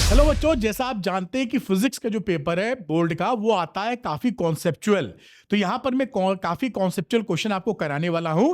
Hello बच्चों, जैसा आप जानते हैं कि फिजिक्स का जो पेपर है बोर्ड का वो आता है काफी कॉन्सेप्चुअल। तो यहां पर मैं काफी कॉन्सेप्चुअल क्वेश्चन आपको कराने वाला हूं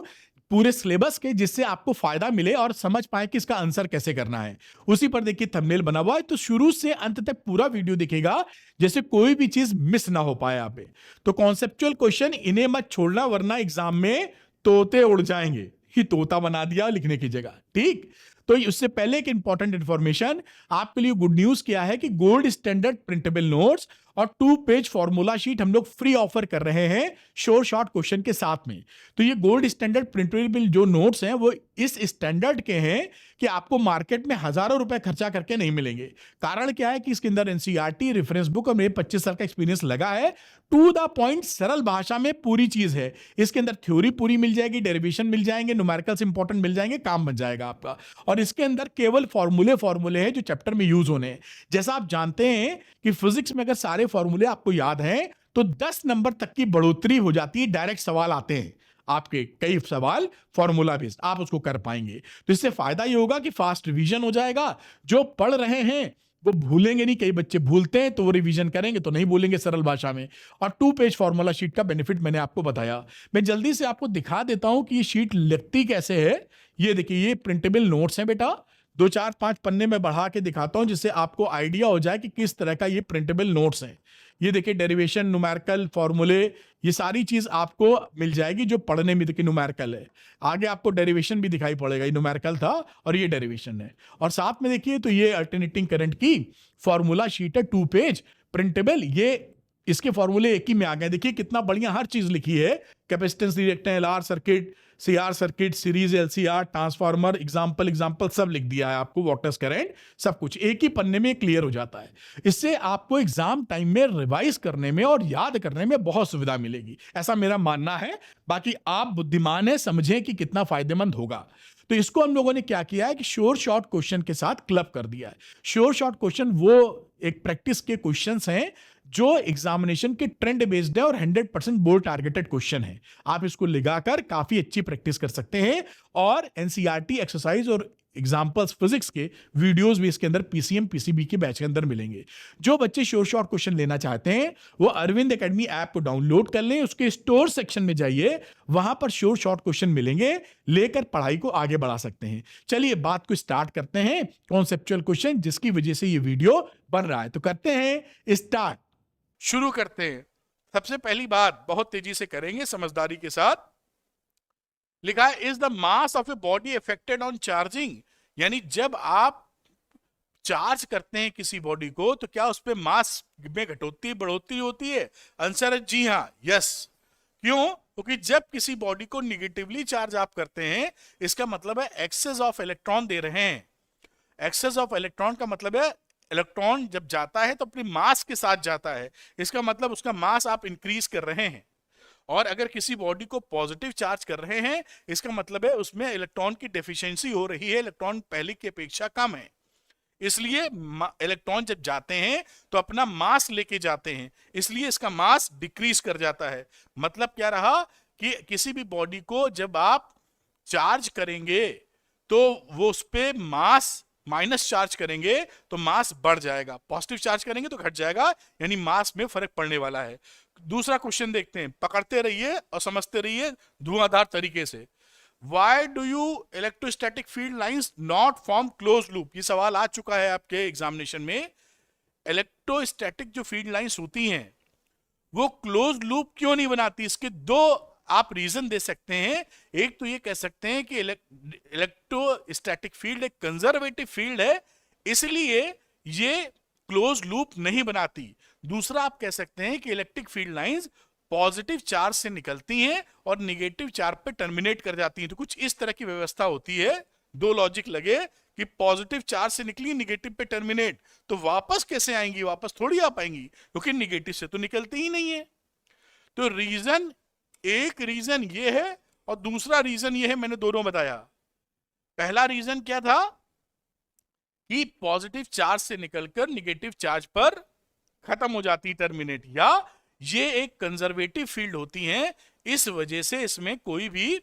पूरे सिलेबस के, जिससे आपको फायदा मिले और समझ पाए कि इसका आंसर कैसे करना है। उसी पर देखिए थंबनेल बना हुआ है, तो शुरू से अंत तक पूरा वीडियो दिखेगा जैसे कोई भी चीज मिस ना हो पाए आप पे। तो कॉन्सेप्चुअल क्वेश्चन इन्हें मत छोड़ना, वरना एग्जाम में तोते उड़ जाएंगे। ही तोता बना दिया लिखने की जगह, ठीक। तो उससे पहले एक इंपॉर्टेंट इंफॉर्मेशन आपके लिए, गुड न्यूज क्या है कि गोल्ड स्टैंडर्ड प्रिंटेबल नोट्स और 2 पेज फॉर्मूला शीट हम लोग फ्री ऑफर कर रहे हैं शोर शॉर्ट क्वेश्चन के साथ में। तो ये गोल्ड स्टैंडर्ड प्रिंटेबल जो नोट्स हैं वो इस स्टैंडर्ड के हैं कि आपको मार्केट में हजारों रुपए खर्चा करके नहीं मिलेंगे। कारण क्या है कि इसके अंदर एनसीईआरटी रेफरेंस बुक और मेरे 25 साल का एक्सपीरियंस लगा है। टू द पॉइंट सरल भाषा में पूरी चीज है। इसके अंदर थ्योरी पूरी मिल जाएगी, डेरिवेशन मिल जाएंगे, न्यूमेरिकल्स इंपॉर्टेंट मिल जाएंगे, काम बन जाएगा आपका। और इसके अंदर केवल फॉर्मूले हैं जो चैप्टर में यूज होने हैं। जैसा आप जानते हैं कि फिजिक्स में अगर सारे फॉर्मूले आपको याद हैं तो 10 नंबर तक की बढ़ोतरी हो जाती है। डायरेक्ट सवाल आते हैं आपके, कई सवाल फॉर्मूला बेस्ड, आप उसको कर पाएंगे। तो इससे फायदा ये होगा कि फास्ट रिवीजन हो जाएगा। जो पढ़ रहे हैं वो भूलेंगे नहीं, कई बच्चे भूलते हैं तो वो रिवीजन करेंगे तो नहीं भूलेंगे सरल भाषा में। और 2 पेज फॉर्मूला शीट का बेनिफिट मैंने आपको बताया। मैं जल्दी से आपको दिखा देता हूं कि ये शीट लगती कैसे है। ये देखिए, ये प्रिंटेबल नोट्स हैं बेटा। 2 4 5 पन्ने में बढ़ा के दिखाता हूं जिससे आपको आइडिया हो जाए कि किस तरह का ये प्रिंटेबल नोट्स हैं। ये देखिए, डेरिवेशन, न्यूमेरिकल, फॉर्मूले, ये सारी चीज आपको मिल जाएगी जो पढ़ने में। देखिए न्यूमेरिकल है, आगे आपको डेरिवेशन भी दिखाई पड़ेगा। ये न्यूमेरिकल था और ये डेरिवेशन है। और साथ में देखिए तो ये अल्टरनेटिंग करंट की फॉर्मूला शीट है, 2 पेज प्रिंटेबल। ये इसके फॉर्मूले एक ही में आ गए। देखिए कितना बढ़िया हर चीज लिखी है। Capacitance, reactance, LR circuit, CR circuit, series, LCR, transformer, example सब लिख दिया है आपको, वाटर्स करंट, सब कुछ एक ही पन्ने में क्लियर हो जाता है। इससे आपको एग्जाम टाइम में रिवाइज करने में और याद करने में बहुत सुविधा मिलेगी, ऐसा मेरा मानना है। बाकी आप बुद्धिमान है, समझें कि कितना फायदेमंद होगा। तो इसको हम लोगों ने क्या किया है कि श्योर शॉर्ट क्वेश्चन के साथ क्लब कर दिया है। श्योर शॉर्ट क्वेश्चन वो एक प्रैक्टिस के क्वेश्चंस हैं जो एग्जामिनेशन के ट्रेंड बेस्ड है और 100% बोर्ड टारगेटेड क्वेश्चन है। आप इसको लगाकर काफी अच्छी प्रैक्टिस कर सकते हैं। और एनसीईआरटी एक्सरसाइज और एग्जाम्पल्स फिजिक्स के वीडियोस भी इसके अंदर पीसीएम पीसीबी के बैच के अंदर मिलेंगे। जो बच्चे श्योर शॉर्ट क्वेश्चन लेना चाहते हैं वो अरविंद एकेडमी ऐप को डाउनलोड कर लें, उसके स्टोर सेक्शन में जाइए, वहां पर श्योर शॉर्ट क्वेश्चन मिलेंगे, लेकर पढ़ाई को आगे बढ़ा सकते हैं। चलिए बात को स्टार्ट करते हैं, कॉन्सेप्चुअल क्वेश्चन जिसकी वजह से ये वीडियो बन रहा है। तो करते हैं स्टार्ट, शुरू करते हैं। सबसे पहली बात बहुत तेजी से करेंगे, समझदारी के साथ। लिखा है is the mass of a body affected on charging, यानी जब आप चार्ज करते हैं किसी बॉडी को तो क्या उस पे मास में घटोतरी बढ़ोतरी होती है? आंसर है जी हाँ, यस। क्यों? क्योंकि जब किसी बॉडी को निगेटिवली चार्ज आप करते हैं, इसका मतलब है एक्सेस ऑफ इलेक्ट्रॉन दे रहे हैं। एक्सेस ऑफ इलेक्ट्रॉन का मतलब है इलेक्ट्रॉन जब जाता है तो अपनी मास के साथ जाता है, इसका मतलब उसका मास आप इंक्रीज कर रहे हैं। और अगर किसी बॉडी को पॉजिटिव चार्ज कर रहे हैं, इसका मतलब है उसमें इलेक्ट्रॉन की डेफिशिएंसी हो रही है, इलेक्ट्रॉन पहले की अपेक्षा कम है। इसलिए इलेक्ट्रॉन जब जाते हैं तो अपना मास लेके जाते हैं, इसलिए इसका मास डिक्रीज कर जाता है। मतलब क्या रहा कि किसी भी बॉडी को जब आप चार्ज करेंगे तो वो उस पर मास माइनस चार्ज करेंगे तो मास बढ़ जाएगा, पॉजिटिव चार्ज करेंगे तो घट जाएगा, यानी मास में फर्क पड़ने वाला है। दूसरा क्वेश्चन देखते हैं, पकड़ते रहिए और समझते रहिए धुआंधार तरीके से। Why do you electrostatic field lines not form closed loop? ये सवाल आ चुका है आपके एग्जामिनेशन में। इलेक्ट्रोस्टैटिक जो फील्ड लाइंस होती हैं वो क्लोज लूप क्यों नहीं बनाती? इसके दो आप रीजन दे सकते हैं। एक तो ये कह सकते हैं कि इलेक्ट्रोस्टैटिक फील्ड एक कंजर्वेटिव फील्ड है, इसलिए ये क्लोज लूप नहीं बनाती। दूसरा आप कह सकते हैं कि electric field lines positive charge से निकलती हैं और निगेटिव चार्ज पे टर्मिनेट कर जाती हैं। तो कुछ इस तरह की व्यवस्था होती है। दो लॉजिक लगे कि पॉजिटिव चार्ज से निकली, निगेटिव पे टर्मिनेट, तो वापस कैसे आएंगी? वापस थोड़ी आ पाएंगी क्योंकि निगेटिव से तो निकलती ही नहीं है। तो रीजन, एक रीजन ये है और दूसरा रीजन ये है, मैंने दोनों बताया। पहला रीजन क्या था कि पॉजिटिव चार्ज से निकलकर निगेटिव चार्ज पर खत्म हो जाती, टर्मिनेट, या ये एक कंजर्वेटिव फील्ड होती हैं, इस वजह से इसमें कोई भी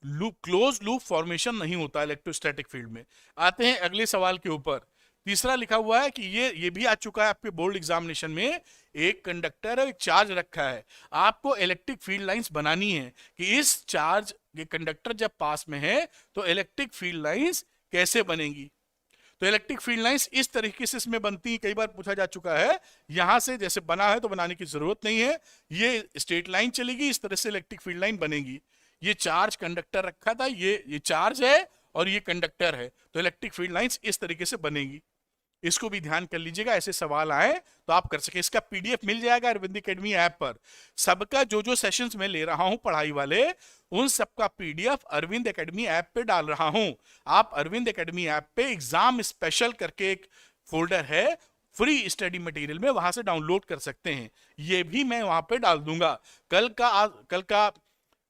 क्लोज लूप फॉर्मेशन नहीं होता इलेक्ट्रोस्टैटिक फील्ड में। आते हैं अगले सवाल के ऊपर। तीसरा लिखा हुआ है कि ये भी आ चुका है आपके बोर्ड एग्जामिनेशन में, एक कंडक्टर और एक चार्ज रखा है, आपको इलेक्ट्रिक फील्ड लाइंस बनानी है कि इस चार्ज ये कंडक्टर जब पास में है तो इलेक्ट्रिक फील्ड लाइंस कैसे बनेंगी। तो इलेक्ट्रिक फील्ड लाइंस इस तरीके से इसमें बनती है, कई बार पूछा जा चुका है, यहां से जैसे बना है तो बनाने की जरूरत नहीं है, ये स्ट्रेट लाइन चलेगी, इस तरह से इलेक्ट्रिक फील्ड लाइन बनेगी। ये चार्ज कंडक्टर रखा था, ये चार्ज है और ये कंडक्टर है, तो इलेक्ट्रिक फील्ड लाइंस इस तरीके से बनेगी। इसको भी ध्यान कर लीजिएगा, ऐसे सवाल आए तो आप कर सके। इसका पीडीएफ मिल जाएगा अरविंद एकेडमी ऐप पर। सबका जो सेशंस मैं ले रहा हूं पढ़ाई वाले, उन सबका पीडीएफ अरविंद एकेडमी ऐप पे डाल रहा हूं। आप अरविंद एकेडमी ऐप पे एग्जाम स्पेशल करके एक फोल्डर है, फ्री स्टडी मटेरियल में, वहां से डाउनलोड कर सकते हैं। ये भी मैं वहां पे डाल दूंगा। कल का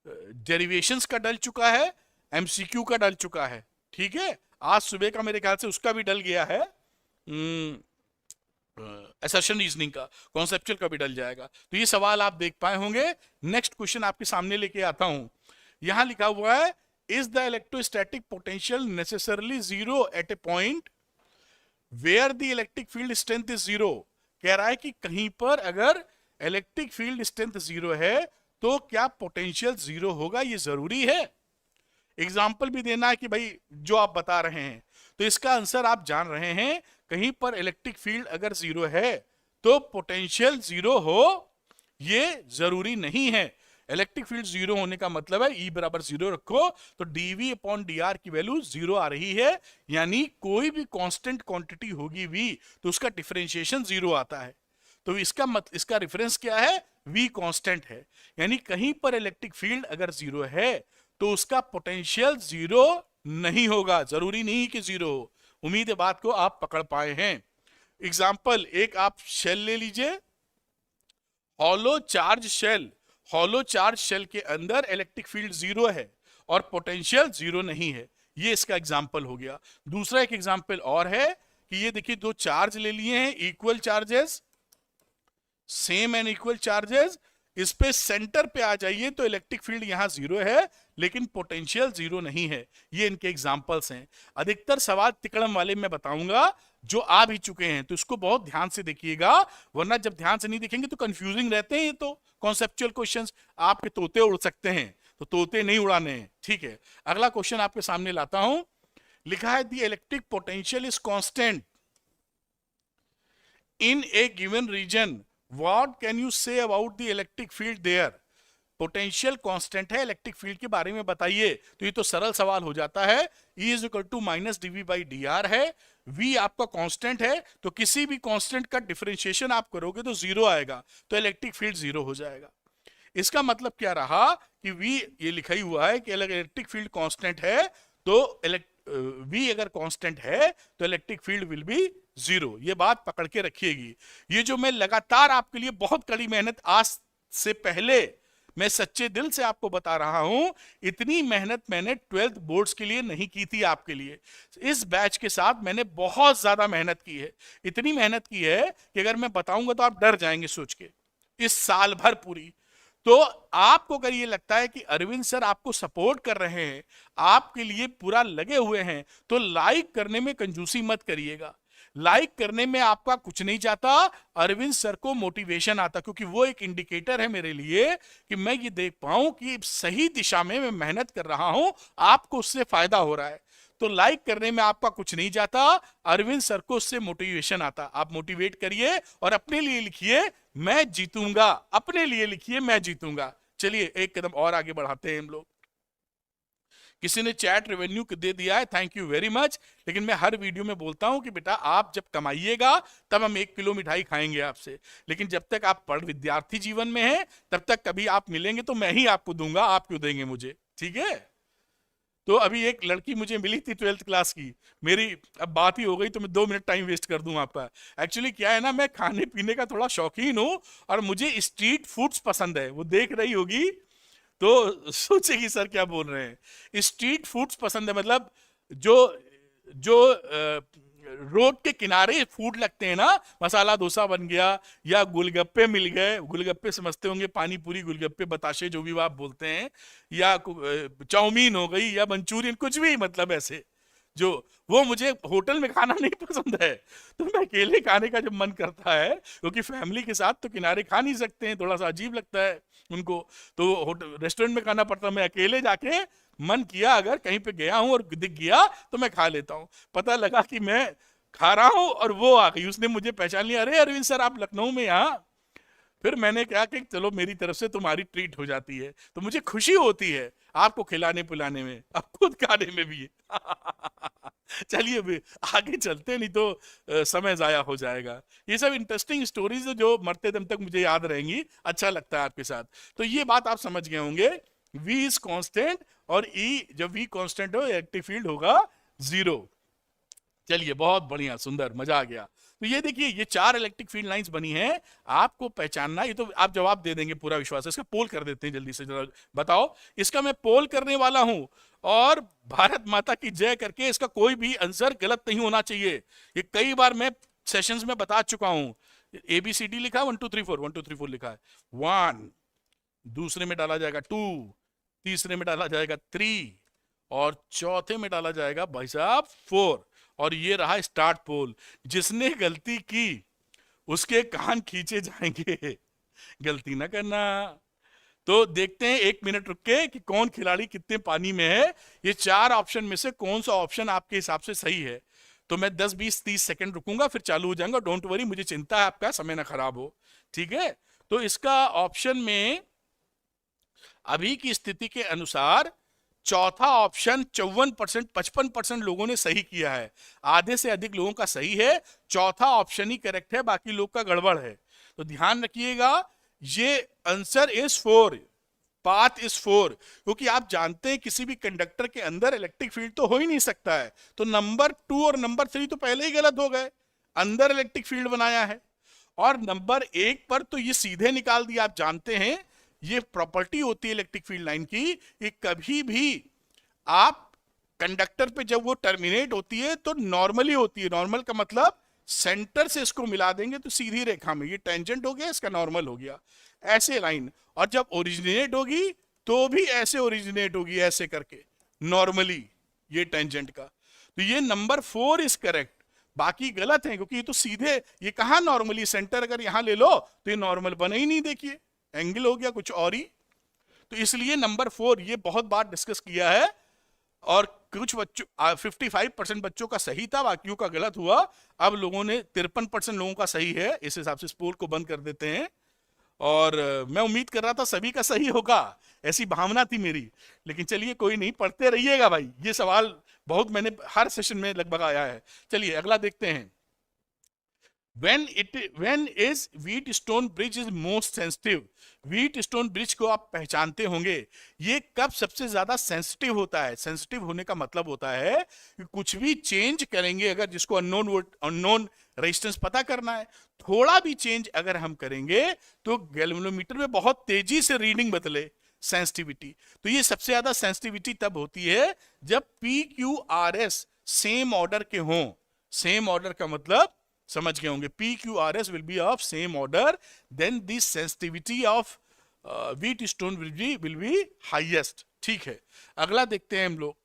डेरिवेशंस का डल चुका है, एमसीक्यू का डल चुका है, ठीक है। आज सुबह का मेरे ख्याल से उसका भी डल गया है, असर्शन रीजनिंग का, कॉन्सेप्चुअल का भी डल जाएगा। तो ये सवाल आप देख पाए होंगे। नेक्स्ट क्वेश्चन आपके सामने लेके आता हूं। यहां लिखा हुआ है, is the electrostatic potential necessarily zero at a point where the electric field strength is zero. कह रहा है कि कहीं पर अगर इलेक्ट्रिक फील्ड स्ट्रेंथ जीरो है तो क्या पोटेंशियल जीरो होगा, ये जरूरी है। एग्जाम्पल भी देना है कि भाई जो आप बता रहे हैं, तो इसका आंसर आप जान रहे हैं, कहीं पर इलेक्ट्रिक फील्ड अगर जीरो है तो पोटेंशियल जीरो हो, ये जरूरी नहीं है। इलेक्ट्रिक फील्ड जीरो होने का मतलब है E बराबर जीरो रखो तो dV अपॉन dr की वैल्यू जीरो आ रही है, यानी कोई भी कांस्टेंट क्वांटिटी होगी V तो उसका डिफरेंशिएशन जीरो आता है। तो इसका रेफरेंस क्या है, V कांस्टेंट है, यानी कहीं पर इलेक्ट्रिक फील्ड अगर जीरो है तो उसका पोटेंशियल जीरो नहीं होगा, जरूरी नहीं कि जीरो हो। उम्मीद है बात को आप पकड़ पाए हैं। एग्जाम्पल एक आप शेल ले लीजिए, hollow charge shell. Hollow charge shell के अंदर इलेक्ट्रिक फील्ड जीरो है और पोटेंशियल जीरो नहीं है, ये इसका एग्जाम्पल हो गया। दूसरा एक एग्जाम्पल और है कि ये देखिए दो चार्ज ले लिए हैं, equal charges, same and equal charges, इस पे सेंटर पे आ जाइए तो इलेक्ट्रिक फील्ड यहां जीरो है लेकिन पोटेंशियल जीरो नहीं है। ये इनके एग्जांपल्स हैं। अधिकतर सवाल तिकड़म वाले मैं बताऊंगा जो आ भी चुके हैं, तो इसको बहुत ध्यान से देखिएगा, वरना जब ध्यान से नहीं देखेंगे तो कंफ्यूजिंग रहते हैं। ये तो कॉन्सेप्चुअल क्वेश्चंस, आपके तोते उड़ सकते हैं, तो तोते नहीं उड़ाने हैं, ठीक है। अगला क्वेश्चन आपके सामने लाता हूं। लिखा है the electric potential is constant in a given region, what can you say about the electric field there. Potential constant है, इलेक्ट्रिक फील्ड के बारे में बताइए। तो ये तो सरल सवाल हो जाता है, E is equal to minus dV by dr है, V आपका कांस्टेंट है, तो किसी भी कांस्टेंट का डिफरेंशिएशन आप करोगे तो जीरो आएगा, तो इलेक्ट्रिक फील्ड जीरो हो जाएगा। इसका मतलब क्या रहा कि V ये लिखा ही हुआ है कि इलेक्ट्रिक फील्ड कांस्टेंट है, तो V अगर कांस्टेंट है तो electric field will be zero. ये बात पकड़ के रखिएगी। ये जो मैं लगातार आपके लिए बहुत कड़ी मेहनत आज से पहले मैं सच्चे दिल से आपको बता रहा हूं, इतनी मेहनत मैंने 12th बोर्ड्स के लिए नहीं की थी आपके लिए। इस बैच के साथ मैंने बहुत ज्यादा मेहनत की है, इतनी मेहनत की है कि अगर मैं बताऊंगा तो आप डर जाएंगे सोच के, इस साल भर पूरी। तो आपको अगर ये लगता है कि अरविंद सर आपको सपोर्ट कर रहे हैं, आपके लिए पूरा लगे हुए हैं, तो लाइक करने में कंजूसी मत करिएगा। लाइक करने में आपका कुछ नहीं जाता, अरविंद सर को मोटिवेशन आता, क्योंकि वो एक इंडिकेटर है मेरे लिए कि मैं ये देख पाऊं कि सही दिशा में मैं मेहनत कर रहा हूं, आपको उससे फायदा हो रहा है। तो लाइक करने में आपका कुछ नहीं जाता, अरविंद सर को उससे मोटिवेशन आता। आप मोटिवेट करिए और अपने लिए लिखिए मैं जीतूंगा, अपने लिए लिखिए मैं जीतूंगा। चलिए एक कदम और आगे बढ़ाते हैं हम लोग। किसी ने चैट रेवेन्यू दे दिया है, थैंक यू वेरी मच। लेकिन मैं हर वीडियो में बोलता हूं कि बेटा आप जब कमाइएगा तब हम 1 किलो मिठाई खाएंगे आपसे, लेकिन जब तक आप पढ़ विद्यार्थी जीवन में हैं तब तक कभी आप मिलेंगे तो मैं ही आपको दूंगा, आप क्यों देंगे मुझे, ठीक है। तो अभी एक लड़की मुझे मिली थी 12th क्लास की, मेरी अब बात ही हो गई तो मैं 2 मिनट टाइम वेस्ट कर दूं आपका। एक्चुअली क्या है ना, मैं खाने पीने का थोड़ा शौकीन हूं और मुझे स्ट्रीट फूड्स पसंद है। वो देख रही होगी तो सोचेगी सर क्या बोल रहे हैं। स्ट्रीट फूड्स पसंद है, मतलब जो जो रोड के किनारे फूड लगते हैं ना, मसाला डोसा बन गया या गोलगप्पे मिल गए, गोलगप्पे समझते होंगे, पानी पूरी, गोलगप्पे, बताशे जो भी आप बोलते हैं, या चाउमीन हो गई या मंचूरियन, कुछ भी, मतलब ऐसे जो वो मुझे होटल में खाना नहीं पसंद है, तो मैं अकेले खाने का जब मन करता है, क्योंकि फैमिली के साथ तो किनारे खा नहीं सकते हैं, थोड़ा सा अजीब लगता है उनको, तो होटल रेस्टोरेंट में खाना पड़ता है। मैं अकेले जाके मन किया अगर कहीं पे गया हूं और दिख गया तो मैं खा लेता हूं। पता लगा कि मैं खा रहा हूं और वो आ गई, उसने मुझे पहचान लिया, अरे अरविंद सर आप लखनऊ में यहाँ। फिर मैंने कहा कि चलो मेरी तरफ से तुम्हारी ट्रीट हो जाती है, तो मुझे खुशी होती है आपको खिलाने पिलाने में, अब खुद खाने में भी चलिए अभी आगे चलते हैं, नहीं तो समय जाया हो जाएगा। ये सब इंटरेस्टिंग स्टोरीज जो मरते दम तक मुझे याद रहेंगी, अच्छा लगता है आपके साथ। तो ये बात आप समझ गए होंगे, V इज कांस्टेंट और E जब V कांस्टेंट हो इलेक्ट्रिक फील्ड होगा 0। चलिए बहुत बढ़िया, सुंदर, मजा आ गया। तो ये देखिए ये 4 इलेक्ट्रिक फील्ड लाइंस बनी हैं, आपको पहचानना। ये तो आप जवाब दे देंगे, पूरा विश्वास है। इसका पोल कर देते हैं जल्दी से, जरा बताओ। इसका मैं पोल करने वाला हूं, और भारत माता की जय करके इसका कोई भी आंसर गलत नहीं होना चाहिए। ये कई बार मैं सेशंस में बता चुका हूं। ABCD लिखा है, 1 2 3 4, 1 2 3 4 लिखा है। 1 दूसरे में डाला जाएगा 2, तीसरे में डाला जाएगा 3, और चौथे में डाला जाएगा भाई साहब 4। और ये रहा स्टार्ट पोल। जिसने गलती की उसके कान खींचे जाएंगे, गलती ना करना। तो देखते हैं 1 मिनट रुक के कि कौन खिलाड़ी कितने पानी में है। ये 4 ऑप्शन में से कौन सा ऑप्शन आपके हिसाब से सही है। तो मैं 10 20 30 सेकंड रुकूंगा, फिर चालू हो जाऊंगा। डोंट वरी, मुझे चिंता है आपका समय ना खराब हो, ठीक है। तो इसका ऑप्शन में अभी की स्थिति के अनुसार चौथा ऑप्शन 54%, 55% लोगों ने सही किया है। आधे से अधिक लोगों का सही है, चौथा ऑप्शन ही करेक्ट है, बाकी लोग का गड़बड़ है। तो ध्यान रखिएगा, ये आंसर इज 4, पाथ इज 4। क्योंकि आप जानते हैं किसी भी कंडक्टर के अंदर इलेक्ट्रिक फील्ड तो हो ही नहीं सकता है। तो नंबर 2 और नंबर 3 तो पहले ही गलत हो गए, अंदर इलेक्ट्रिक फील्ड बनाया है। और नंबर 1 पर तो ये सीधे निकाल दिया। आप जानते हैं ये प्रॉपर्टी होती है इलेक्ट्रिक फील्ड लाइन की कि कभी भी आप कंडक्टर पे जब वो टर्मिनेट होती है तो नॉर्मली होती है। नॉर्मल का मतलब सेंटर से इसको मिला देंगे तो सीधी रेखा में, ये टेंजेंट हो गया, इसका नॉर्मल हो गया, ऐसे लाइन। और जब ओरिजिनेट होगी तो भी ऐसे ओरिजिनेट होगी, ऐसे करके नॉर्मली, ये टेंजेंट का। तो ये नंबर 4 इज करेक्ट, बाकी गलत है, क्योंकि ये तो सीधे, ये कहां नॉर्मली, सेंटर अगर यहां ले लो तो ये नॉर्मल बना ही नहीं, देखिए एंगल हो गया कुछ और ही। तो इसलिए नंबर 4 ये बहुत बार डिस्कस किया है, और कुछ बच्चों 55% बच्चों का सही था, बाकियों का गलत हुआ। अब लोगों ने 53% लोगों का सही है, इस हिसाब से स्पोर्ट को बंद कर देते हैं। और मैं उम्मीद कर रहा था सभी का सही होगा, ऐसी भावना थी मेरी, लेकिन चलिए कोई नहीं, पढ़ते रहिएगा भाई। ये सवाल बहुत मैंने हर सेशन में लगभग आया है। चलिए अगला देखते हैं। when is Wheatstone bridge is most sensitive? Wheatstone bridge को आप पहचानते होंगे, ये कब सबसे ज्यादा सेंसिटिव होता है। सेंसिटिव होने का मतलब होता है कि कुछ भी चेंज करेंगे, अगर जिसको अननोन रेजिस्टेंस पता करना है, थोड़ा भी चेंज अगर हम करेंगे तो गैल्वेनोमीटर में बहुत तेजी से रीडिंग बदले, सेंसिटिविटी। तो ये सबसे ज्यादा सेंसिटिविटी तब होती है जब PQRS सेम ऑर्डर के हों। सेम ऑर्डर का मतलब समझ गए होंगे, PQRS will be of same order, then the sensitivity of Wheatstone will be highest। ठीक है, अगला देखते हैं हम लोग।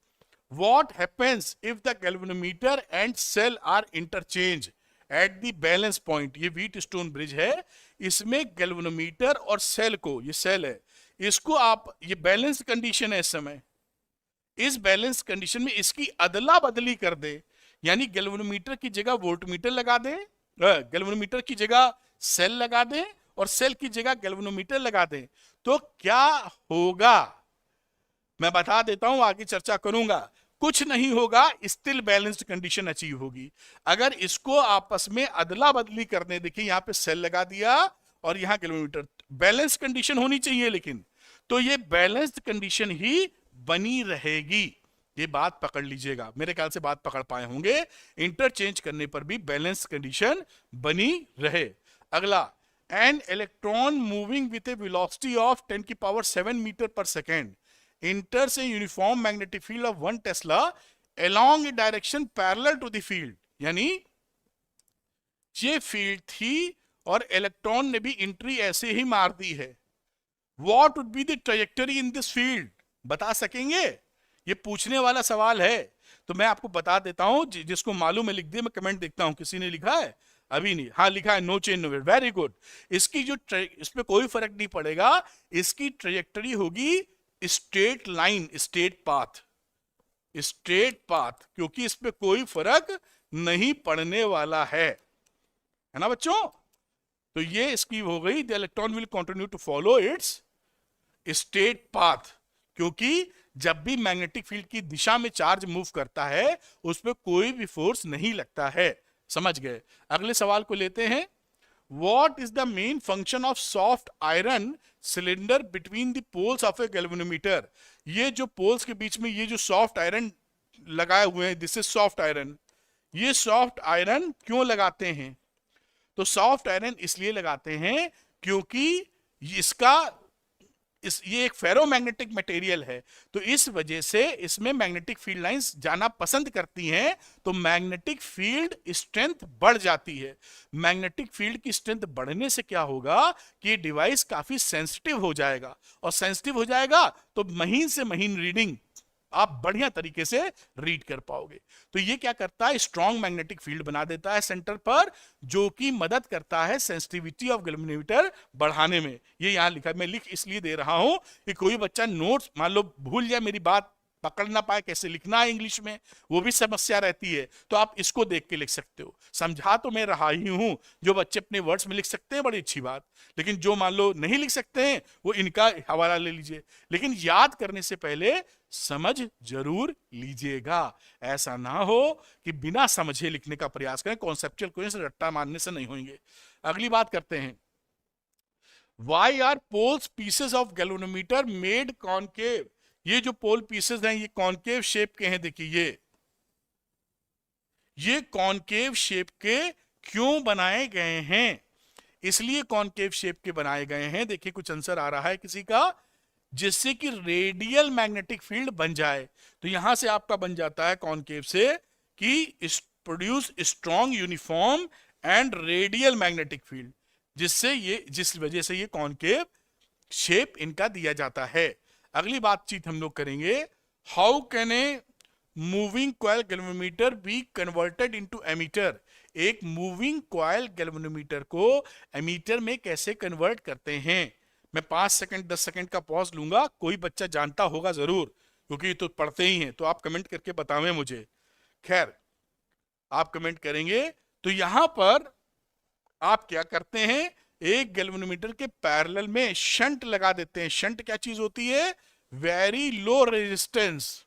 What happens if the galvanometer and cell are interchanged at the balance point? ये Wheatstone bridge है, इसमें गैल्वेनोमीटर और सेल को, ये सेल है, इसको आप, ये बैलेंस कंडीशन है इस समय, इस बैलेंस कंडीशन में इसकी अदला बदली कर दे, यानी गैल्वेनोमीटर की जगह वोल्टमीटर लगा दें, गैल्वेनोमीटर की जगह सेल लगा दें, और सेल की जगह गैल्वेनोमीटर लगा दें, तो क्या होगा मैं बता देता हूं, आगे चर्चा करूंगा। कुछ नहीं होगा, स्टिल बैलेंस्ड कंडीशन अचीव होगी। अगर इसको आपस में अदला बदली करने, देखिए यहां पे सेल लगा दिया और यहां गैल्वेनोमीटर, बैलेंस कंडीशन होनी चाहिए, लेकिन तो ये बैलेंस्ड कंडीशन ही बनी रहेगी। ये बात पकड़ लीजिएगा, मेरे ख्याल से बात पकड़ पाए होंगे। इंटरचेंज करने पर भी बैलेंस कंडीशन बनी रहे। अगला, an electron moving with a velocity of 10⁷ metre पर second enters a uniform magnetic field of 1 Tesla along a direction parallel to the field। यानी ये फील्ड थी और इलेक्ट्रॉन ने भी एंट्री ऐसे ही मार दी है। What would be the trajectory in this field? बता सकेंगे? ये पूछने वाला सवाल है। तो मैं आपको बता देता हूं, जिसको मालूम है लिख दे, मैं कमेंट देखता हूं किसी ने लिखा है, अभी नहीं, हाँ लिखा है, no change no weight, very good. इसकी जो इस पे कोई फर्क नहीं पड़ेगा, इसकी ट्रेजेक्टरी होगी straight line, straight path, straight path, क्योंकि इस पे कोई फर्क नहीं पड़ने वाला है ना बच्चों। तो ये इसकी हो गई, the electron will continue to follow its straight path, क्योंकि जब भी मैग्नेटिक फील्ड की दिशा में चार्ज मूव करता है उस पर कोई भी फोर्स नहीं लगता है। समझ गए? अगले सवाल को लेते हैं। What is the main function of soft iron cylinder between the poles of a galvanometer? ये जो पोल्स के बीच में ये जो सॉफ्ट आयरन लगाए हुए हैं, दिस इज सॉफ्ट आयरन। ये सॉफ्ट आयरन क्यों लगाते हैं? तो सॉफ्ट आयरन इसलिए लगाते हैं क्योंकि इसका ये एक फेरोमैग्नेटिक मटेरियल है, तो इस वजह से इसमें मैग्नेटिक फील्ड लाइंस जाना पसंद करती हैं, तो मैग्नेटिक फील्ड स्ट्रेंथ बढ़ जाती है। मैग्नेटिक फील्ड की स्ट्रेंथ बढ़ने से क्या होगा कि डिवाइस काफी सेंसिटिव हो जाएगा, और सेंसिटिव हो जाएगा तो महीन से महीन रीडिंग आप बढ़िया तरीके से रीड कर पाओगे। तो ये क्या करता है, स्ट्रॉन्ग मैग्नेटिक फील्ड बना देता है सेंटर पर, जो कि मदद करता है सेंसिटिविटी ऑफ गैल्वेनोमीटर बढ़ाने में। ये यहां लिखा है, मैं लिख इसलिए दे रहा हूं कि कोई बच्चा नोट्स मान लो भूल जाए, मेरी बात पकड़ ना पाए, कैसे लिखना है इंग्लिश में, वो भी समस्या रहती है। तो आप इसको देख के लिख सकते हो। समझा तो मैं रहा ही हूं, जो बच्चे अपने वर्ड्स में लिख सकते हैं बड़ी अच्छी बात, लेकिन जो मान लो नहीं लिख सकते हैं वो इनका हवाला ले लीजिए, लेकिन याद करने से पहले समझ जरूर लीजिएगा। ऐसा ना हो कि बिना समझे लिखने का प्रयास करें, कॉन्सेप्चुअल क्वेश्चन रट्टा मारने से नहीं होंगे। अगली बात करते हैं, why are poles pieces of galvanometer made concave? ये जो पोल पीसेस हैं ये कॉनकेव शेप के हैं। देखिए ये कॉनकेव शेप के क्यों बनाए गए हैं? इसलिए कॉनकेव शेप के बनाए गए हैं, देखिए कुछ आंसर आ रहा है किसी का, जिससे कि रेडियल मैग्नेटिक फील्ड बन जाए। तो यहां से आपका बन जाता है कॉनकेव से कि produce strong uniform and radial magnetic field, जिस वजह से ये कॉनकेव शेप इनका दिया जाता है। अगली बातचीत हम लोग करेंगे, how can a moving coil galvanometer be converted into ammeter? एक मूविंग कॉइल गैल्वेनोमीटर को एमीटर में कैसे कन्वर्ट करते हैं? मैं 5 सेकंड 10 सेकंड का पॉज लूंगा, कोई बच्चा जानता होगा जरूर, क्योंकि तो पढ़ते ही हैं, तो आप कमेंट करके बतावें मुझे। खैर आप कमेंट करेंगे। तो यहां पर आप क्या करते हैं, एक गैल्वेनोमीटर के पैरेलल में शंट लगा देते हैं। शंट क्या चीज होती है? Very low resistance,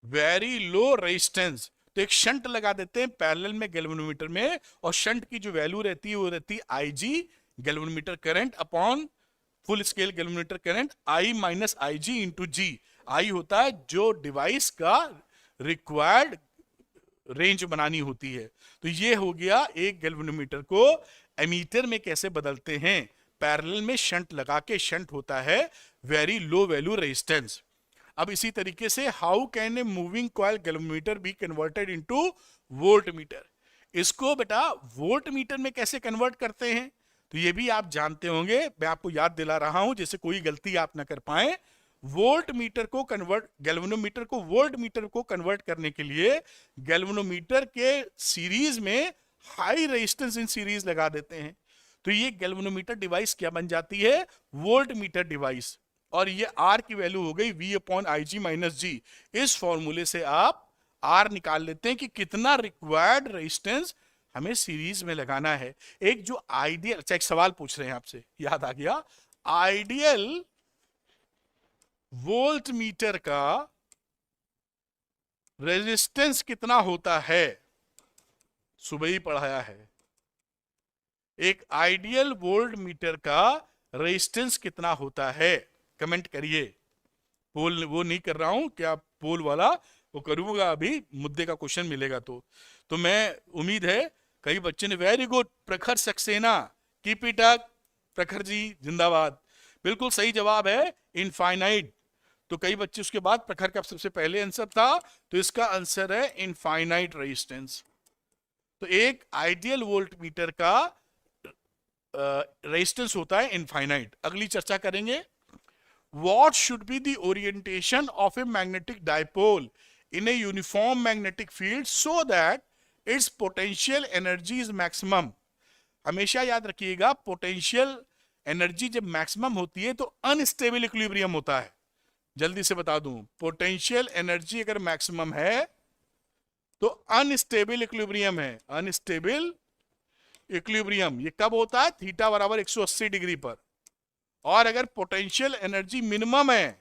very low resistance. तो एक शंट लगा देते हैं पैरेलल में गैल्वेनोमीटर में, और शंट की जो वैल्यू रहती है वो रहती है IG galvanometer current upon full scale galvanometer current I minus IG into G। I होता है जो डिवाइस का रिक्वायर्ड रेंज बनानी होती है। तो ये हो गया एक गैल्वेनोमीटर को एमीटर में कैसे बदलते हैं, पैरेलल में शंट लगा के। शंट होता है वेरी लो वैल्यू रेजिस्टेंस। अब इसी तरीके से how can a moving coil galvanometer be converted into voltmeter? इसको बेटा वोल्टमीटर में कैसे कन्वर्ट करते हैं, तो ये भी आप जानते होंगे, मैं आपको याद दिला रहा हूं जैसे कोई गलती आप ना कर पाए। वोल्टमीटर को कन्वर्ट, गैल्वेनोमीटर को वोल्टमीटर को कन्वर्ट करने के लिए गैल्वेनोमीटर के सीरीज में हाई रेजिस्टेंस इन सीरीज लगा देते हैं। तो ये गैल्वेनोमीटर डिवाइस क्या बन जाती है? Voltmeter device. और ये R की वैल्यू हो गई V upon IG minus G। इस फॉर्मूले से आप R निकाल लेते हैं कि कितना रिक्वायर्ड रेजिस्टेंस हमें सीरीज में लगाना है। एक जो आइडियल, अच्छा एक सवाल पूछ रहे हैं आपसे, याद आ गया, आइडियल वोल्टमीटर का रेजिस्टेंस कितना होता है? सुबह ही पढ़ाया है। एक आइडियल वोल्टमीटर का रेजिस्टेंस कितना होता है? कमेंट करिए। पोल वो नहीं कर रहा हूं, क्या पोल वाला वो करूंगा अभी, मुद्दे का क्वेश्चन मिलेगा तो मैं उम्मीद है कई बच्चे ने, वेरी गुड प्रखर सक्सेना, कीप इट अप प्रखर जी जिंदाबाद। बिल्कुल सही जवाब है इनफाइनाइट। तो कई बच्चे उसके बाद, प्रखर का सबसे पहले आंसर था, तो इसका आंसर है इनफाइनाइट रेजिस्टेंस। तो एक आइडियल वोल्टमीटर का रेजिस्टेंस होता है इनफाइनाइट। अगली चर्चा करेंगे, what should be the orientation of a magnetic dipole in a uniform magnetic field so that its potential energy is maximum? हमेशा याद रखिएगा, पोटेंशियल एनर्जी जब मैक्सिमम होती है तो अनस्टेबल इक्विलिब्रियम होता है। जल्दी से बता दूं, पोटेंशियल एनर्जी अगर मैक्सिमम है तो अनस्टेबल इक्विलिब्रियम है। अनस्टेबल इक्विलिब्रियम ये कब होता है? थीटा बराबर 180 डिग्री पर। और अगर पोटेंशियल एनर्जी मिनिमम है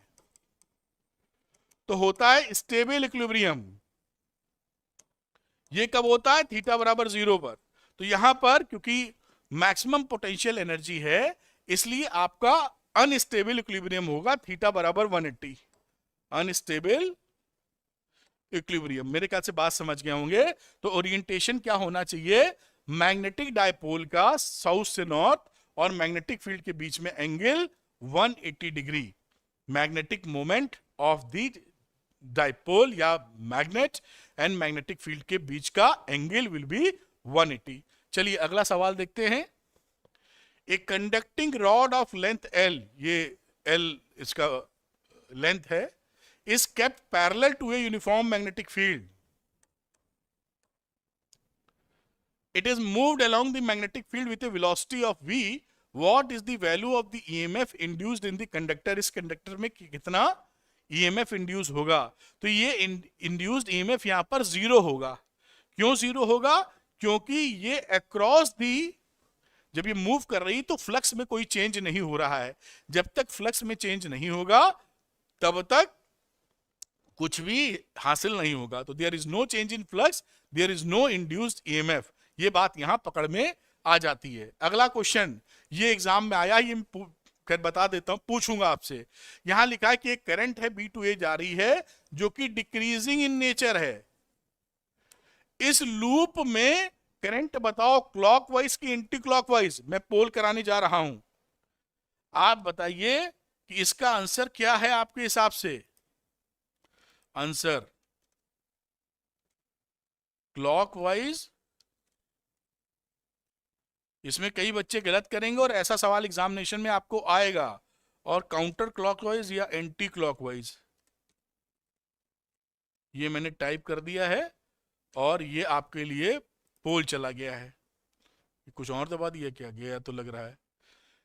तो होता है स्टेबल इक्विलिब्रियम। ये कब होता है? थीटा बराबर 0 पर। तो यहां पर क्योंकि मैक्सिमम पोटेंशियल एनर्जी है इसलिए आपका अनस्टेबल इक्विलिब्रियम होगा थीटा बराबर 180। Unstable equilibrium. मेरे ख्याल से बात समझ गए होंगे। तो ओरिएंटेशन क्या होना चाहिए? मैग्नेटिक डायपोल का साउथ से नॉर्थ और मैग्नेटिक फील्ड के बीच में angle 180 degree. Magnetic moment of the dipole या मैग्नेट एंड मैग्नेटिक फील्ड के बीच का एंगल विल बी 180। चलिए अगला सवाल देखते हैं। A conducting rod of length L, ये L इसका लेंथ है, is kept parallel to a uniform magnetic field. It is moved along the magnetic field with a velocity of v. What is the value of the EMF induced in the conductor? इस conductor में कितना EMF induce होगा? तो ये induced EMF यहां पर 0 होगा। क्यों 0 होगा? क्योंकि ये अक्रॉस दी, जब ये मूव कर रही तो फ्लक्स में कोई चेंज नहीं हो रहा है। जब तक फ्लक्स में चेंज नहीं होगा तब तक कुछ भी हासिल नहीं होगा। तो there is no change in flux, there is no induced EMF. ये बात यहां पकड़ में आ जाती है। अगला क्वेश्चन ये एग्जाम में आया, ये कर बता देता हूं, पूछूंगा आपसे। यहां लिखा है कि एक करंट है B to A जा रही है जो कि डिक्रीजिंग इन नेचर है। इस लूप में करंट बताओ क्लॉकवाइज की एंटी क्लॉकवाइज। मैं पोल कराने जा रहा हूं, आप बताइए कि इसका आंसर क्या है आपके हिसाब से? Answer clockwise. इसमें कई बच्चे गलत करेंगे और ऐसा सवाल एग्जामिनेशन में आपको आएगा। और काउंटर क्लॉकवाइज या एंटी क्लॉकवाइज, ये मैंने टाइप कर दिया है और ये आपके लिए पोल चला गया है। कुछ और दबा दिया क्या? गया तो लग रहा है।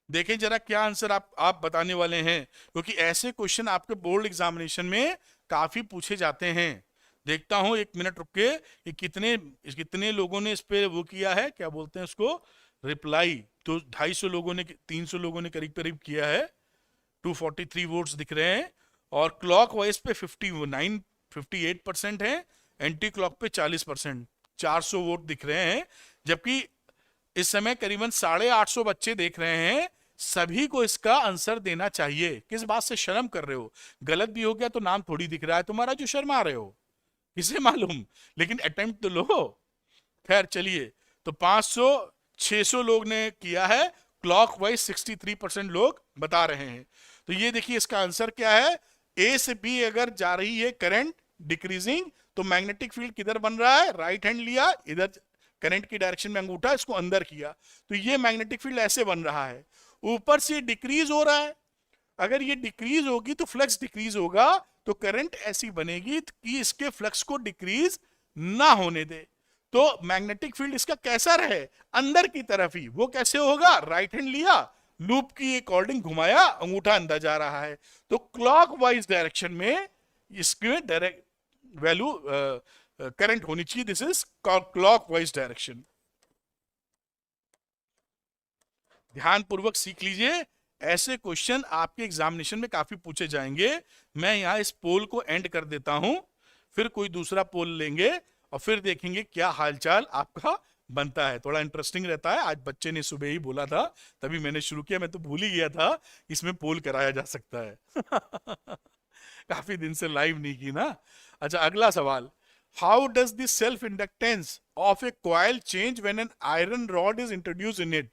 देखें जरा क्या आंसर आप बताने वाले हैं, क्योंकि ऐसे क्वेश्चन आपके बोर्ड एग्जामिनेशन में काफी पूछे जाते हैं। देखता हूं, एक मिनट रुक के, कि कितने लोगों ने इस पे वो किया है, क्या बोलते हैं उसको, रिप्लाई। तो 250 लोगों ने, 300 लोगों ने करीब करीब किया है। 243 वोट्स दिख रहे हैं। और क्लॉक वाइज पे 58% है, एंटी क्लॉक पे 40%, 400 वोट दिख रहे हैं। जबकि इस समय करीबन 850 बच्चे देख रहे हैं। सभी को इसका आंसर देना चाहिए। किस बात से शर्म कर रहे हो? गलत भी हो गया तो नाम थोड़ी दिख रहा है तुम्हारा जो शर्मा रहे हो, किसे मालूम, लेकिन अटेम्प्ट तो लो। खैर चलिए, तो 500 600 लोग ने किया है। क्लॉक वाइज 63% लोग बता रहे हैं। तो ये देखिए इसका आंसर क्या है। ए से बी अगर जा रही है करंट डिक्रीजिंग, तो मैग्नेटिक फील्ड किधर बन रहा है? राइट हैंड लिया, इधर करंट की डायरेक्शन में अंगूठा इसको अंदर किया, तो ये मैग्नेटिक फील्ड ऐसे बन रहा है। ऊपर से डिक्रीज हो रहा है। अगर ये डिक्रीज होगी तो फ्लक्स डिक्रीज होगा, तो करंट ऐसी बनेगी कि इसके फ्लक्स को डिक्रीज ना होने दे। तो मैग्नेटिक फील्ड इसका कैसा रहे? अंदर की तरफ ही। वो कैसे होगा? राइट हैंड लिया, लूप की अकॉर्डिंग घुमाया, अंगूठा अंदर जा रहा है। तो क्लॉकवाइज डायरेक्शन में इसके डायरेक्ट वैल्यू करंट होनी चाहिए। This is clockwise direction. ध्यान पूर्वक सीख लीजिए, ऐसे क्वेश्चन आपके एग्जामिनेशन में काफी पूछे जाएंगे। मैं यहां इस पोल को एंड कर देता हूं, फिर कोई दूसरा पोल लेंगे और फिर देखेंगे क्या हालचाल आपका बनता है। थोड़ा इंटरेस्टिंग रहता है। आज बच्चे ने सुबह ही बोला था, तभी मैंने शुरू किया। मैं तो भूल ही गया था इसमें पोल कराया जा सकता है। काफी दिन से लाइव नहीं की ना। अच्छा अगला सवाल, how does the self inductance of A coil change when an iron rod is introduce in it?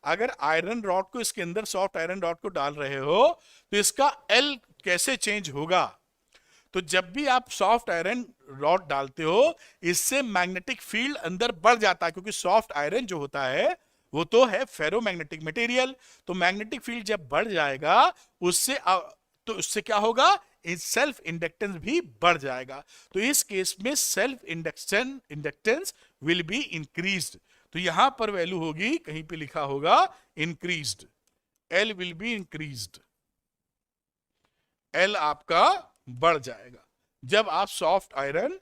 अगर आयरन रॉड को इसके अंदर, सॉफ्ट आयरन रॉड को डाल रहे हो, तो इसका एल कैसे चेंज होगा? तो जब भी आप सॉफ्ट आयरन रॉड डालते हो, इससे मैग्नेटिक फील्ड अंदर बढ़ जाता है, क्योंकि सॉफ्ट आयरन जो होता है वो तो है फेरोमैग्नेटिक मटेरियल। तो मैग्नेटिक फील्ड जब बढ़ जाएगा, उससे तो उससे क्या होगा, सेल्फ इंडक्टेंस भी बढ़ जाएगा। तो इस केस में self inductance will be increased. तो यहां पर वैल्यू होगी, कहीं पे लिखा होगा increased, L will be increased, L आपका बढ़ जाएगा जब आप सॉफ्ट आयरन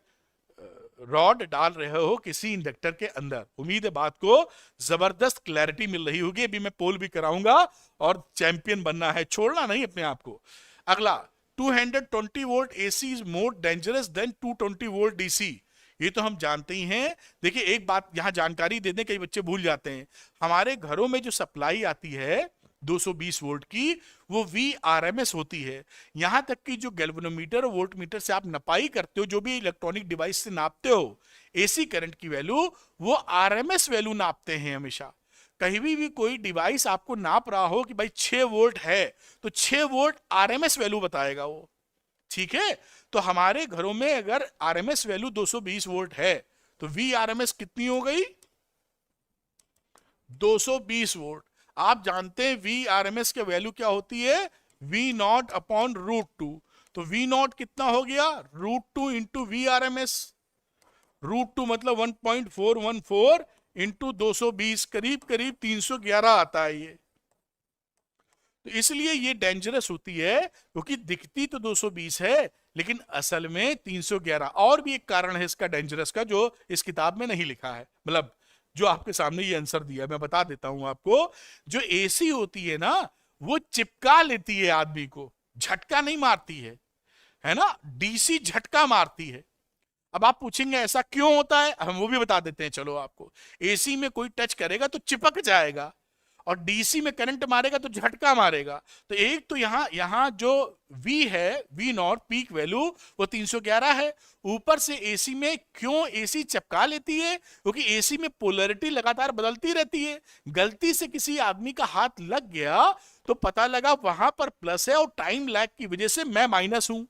रॉड डाल रहे हो किसी इंडक्टर के अंदर। उम्मीद है बात को जबरदस्त क्लैरिटी मिल रही होगी। अभी मैं पोल भी कराऊंगा और चैंपियन बनना है, छोड़ना नहीं अपने आप को। अगला, 220 volt AC is more dangerous than 220 volt DC. ये तो हम जानते ही हैं। देखिए एक बात यहां जानकारी दे दें, कई बच्चे भूल जाते हैं। हमारे घरों में जो सप्लाई आती है 220 वोल्ट की, वो VRMS होती है। यहां तक कि जो गैल्वेनोमीटर और वोल्टमीटर से आप नपाई करते हो, जो भी इलेक्ट्रॉनिक डिवाइस से नापते हो एसी करंट की वैल्यू, वो RMS वैल्यू नापते हैं हमेशा। कहीं भी कोई डिवाइस आपको नाप रहा हो कि भाई 6 वोल्ट है, तो 6 वोल्ट RMS वैल्यू बताएगा वो, ठीक है। तो हमारे घरों में अगर RMS वैल्यू 220 वोल्ट है, तो VRMS कितनी हो गई, 220 वोल्ट। आप जानते हैं VRMS के वैल्यू क्या होती है, V0 अपॉन √2। तो V0 कितना हो गया, √2 इंटू VRMS। √2 मतलब 1.414 इंटू 220, करीब करीब 311 आता है ये। तो इसलिए ये डेंजरस होती है, क्योंकि दिखती तो 220 है लेकिन असल में 311। और भी एक कारण है इसका डेंजरस का, जो इस किताब में नहीं लिखा है, मतलब जो आपके सामने ये आंसर दिया, मैं बता देता हूं आपको। जो एसी होती है ना, वो चिपका लेती है आदमी को, झटका नहीं मारती है ना। डीसी झटका मारती है। अब आप पूछेंगे ऐसा क्यों होता है, हम वो भी बता देते हैं चलो आपको। एसी में कोई टच करेगा तो चिपक जाएगा, और डीसी में करंट मारेगा तो झटका मारेगा। तो एक तो यहां जो V है, V0 पीक वैल्यू, वो 311 है। ऊपर से एसी में क्यों एसी चिपका लेती है, क्योंकि एसी में पोलैरिटी लगातार बदलती रहती है। गलती से किसी आदमी का हाथ लग गया तो पता लगा वहां पर प्लस है, और टाइम लैग की वजह से मैं माइनस हूं,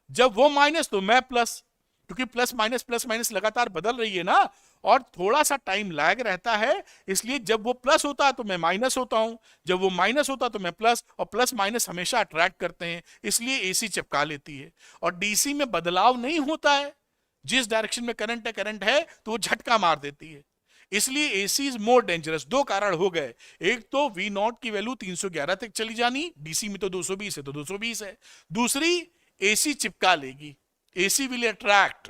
जब वो माइनस तो मैं प्लस, क्योंकि प्लस माइनस लगातार बदल रही है ना, और थोड़ा सा टाइम लैग रहता है। इसलिए जब वो प्लस होता है तो मैं माइनस होता हूं, जब वो माइनस होता तो मैं प्लस, और प्लस माइनस हमेशा अट्रैक्ट करते हैं, इसलिए एसी चिपका लेती है। और डीसी में बदलाव नहीं होता है, जिस डायरेक्शन में करंट है तो वो झटका मार देती है। इसलिए एसी इज मोर डेंजरस। दो कारण हो गए, एक तो V0 की वैल्यू 311 तक चली जानी, डीसी में तो 220 है तो 220 है। दूसरी, एसी चिपका लेगी, AC will attract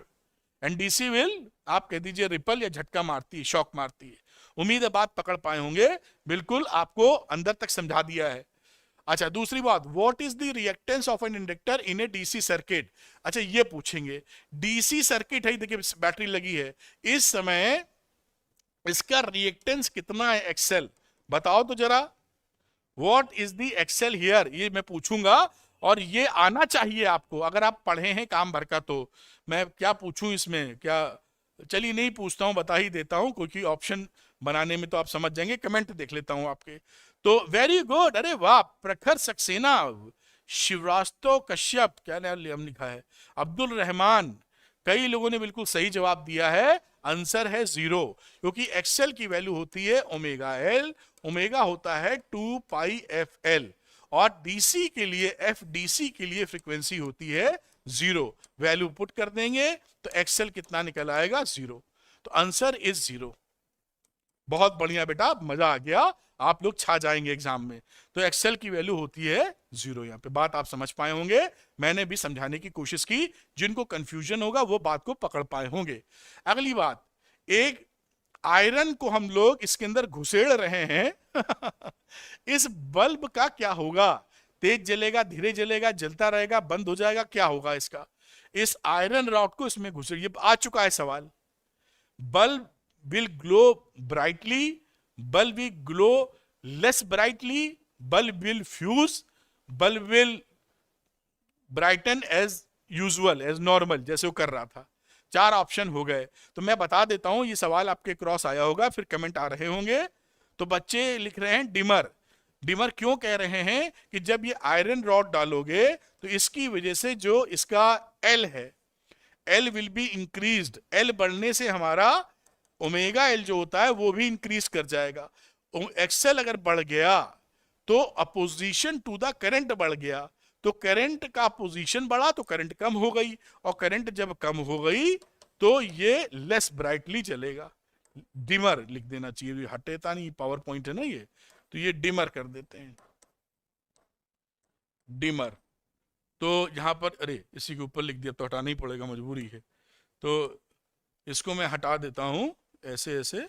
and DC will, आप कह दीजिए रिपल या झटका मारती है, शॉक मारती है। उम्मीद है बात पकड़ पाए होंगे, बिल्कुल आपको अंदर तक समझा दिया है। अच्छा, दूसरी बात, what is the reactance of an inductor in A DC circuit. अच्छा, ये पूछेंगे, डीसी सर्किट है, देखिए बैटरी लगी है, इस समय इसका रिएक्टेंस कितना है, एक्सेल बताओ तो जरा। What is the axle here, ये मैं पूछूंगा, और ये आना चाहिए आपको अगर आप पढ़े हैं काम भर का। तो मैं क्या पूछूं इसमें, क्या, चलिए नहीं पूछता हूं, बता ही देता हूं, क्योंकि ऑप्शन बनाने में तो आप समझ जाएंगे। कमेंट देख लेता हूं आपके। तो वेरी गुड, अरे वाह, प्रखर सक्सेना, शिवरास्तव कश्यप, क्या नाम लिखा है, अब्दुल रहमान, कई लोगों ने बिल्कुल सही जवाब दिया है। आंसर है 0, क्योंकि एक्सेल की वैल्यू होती है ओमेगा एल, ओमेगा होता है 2πfl, और डीसी के लिए, FDC के लिए फ्रीक्वेंसी होती है 0। वैल्यू पुट कर देंगे तो एक्सेल कितना निकल आएगा, 0। तो आंसर इज 0। बहुत बढ़िया बेटा, मजा आ गया, आप लोग छा जाएंगे एग्जाम में। तो एक्सेल की वैल्यू होती है 0। यहां पे बात आप समझ पाए होंगे, मैंने भी समझाने की कोशिश की, जिनको कंफ्यूजन होगा वो बात को पकड़ पाए होंगे। अगली बात, एक आयरन को हम लोग इसके अंदर घुसेड़ रहे हैं इस बल्ब का क्या होगा, तेज जलेगा, धीरे जलेगा, जलता रहेगा, बंद हो जाएगा, क्या होगा इसका। इस आयरन रॉड को इसमें घुसेड़, ये आ चुका है सवाल। Bulb will glow brightly, bulb will glow less brightly, bulb will fuse, bulb will brighten as usual, as normal, जैसे वो कर रहा था। 4 ऑप्शन हो गए। तो मैं बता देता हूं, ये सवाल आपके क्रॉस आया होगा, फिर कमेंट आ रहे होंगे। तो बच्चे लिख रहे हैं डिमर। डिमर क्यों कह रहे हैं कि जब ये आयरन रॉड डालोगे तो इसकी वजह से जो इसका एल है, L will be increased, L बढ़ने से हमारा ओमेगा एल जो होता है वो भी इंक्रीज कर जाएगा। एक्सेल अगर बढ़ गया तो अपोजिशन टू द करंट बढ़ गया, तो करंट का पोजीशन बढ़ा तो करंट कम हो गई, और करंट जब कम हो गई तो ये लेस ब्राइटली चलेगा। डिमर लिख देना चाहिए, हटेता नहीं, पावर पॉइंट है ना ये, तो ये डिमर कर देते हैं, डिमर। तो यहां पर, अरे इसी के ऊपर लिख दिया तो हटाना ही पड़ेगा, मजबूरी है, तो इसको मैं हटा देता हूं ऐसे ऐसे,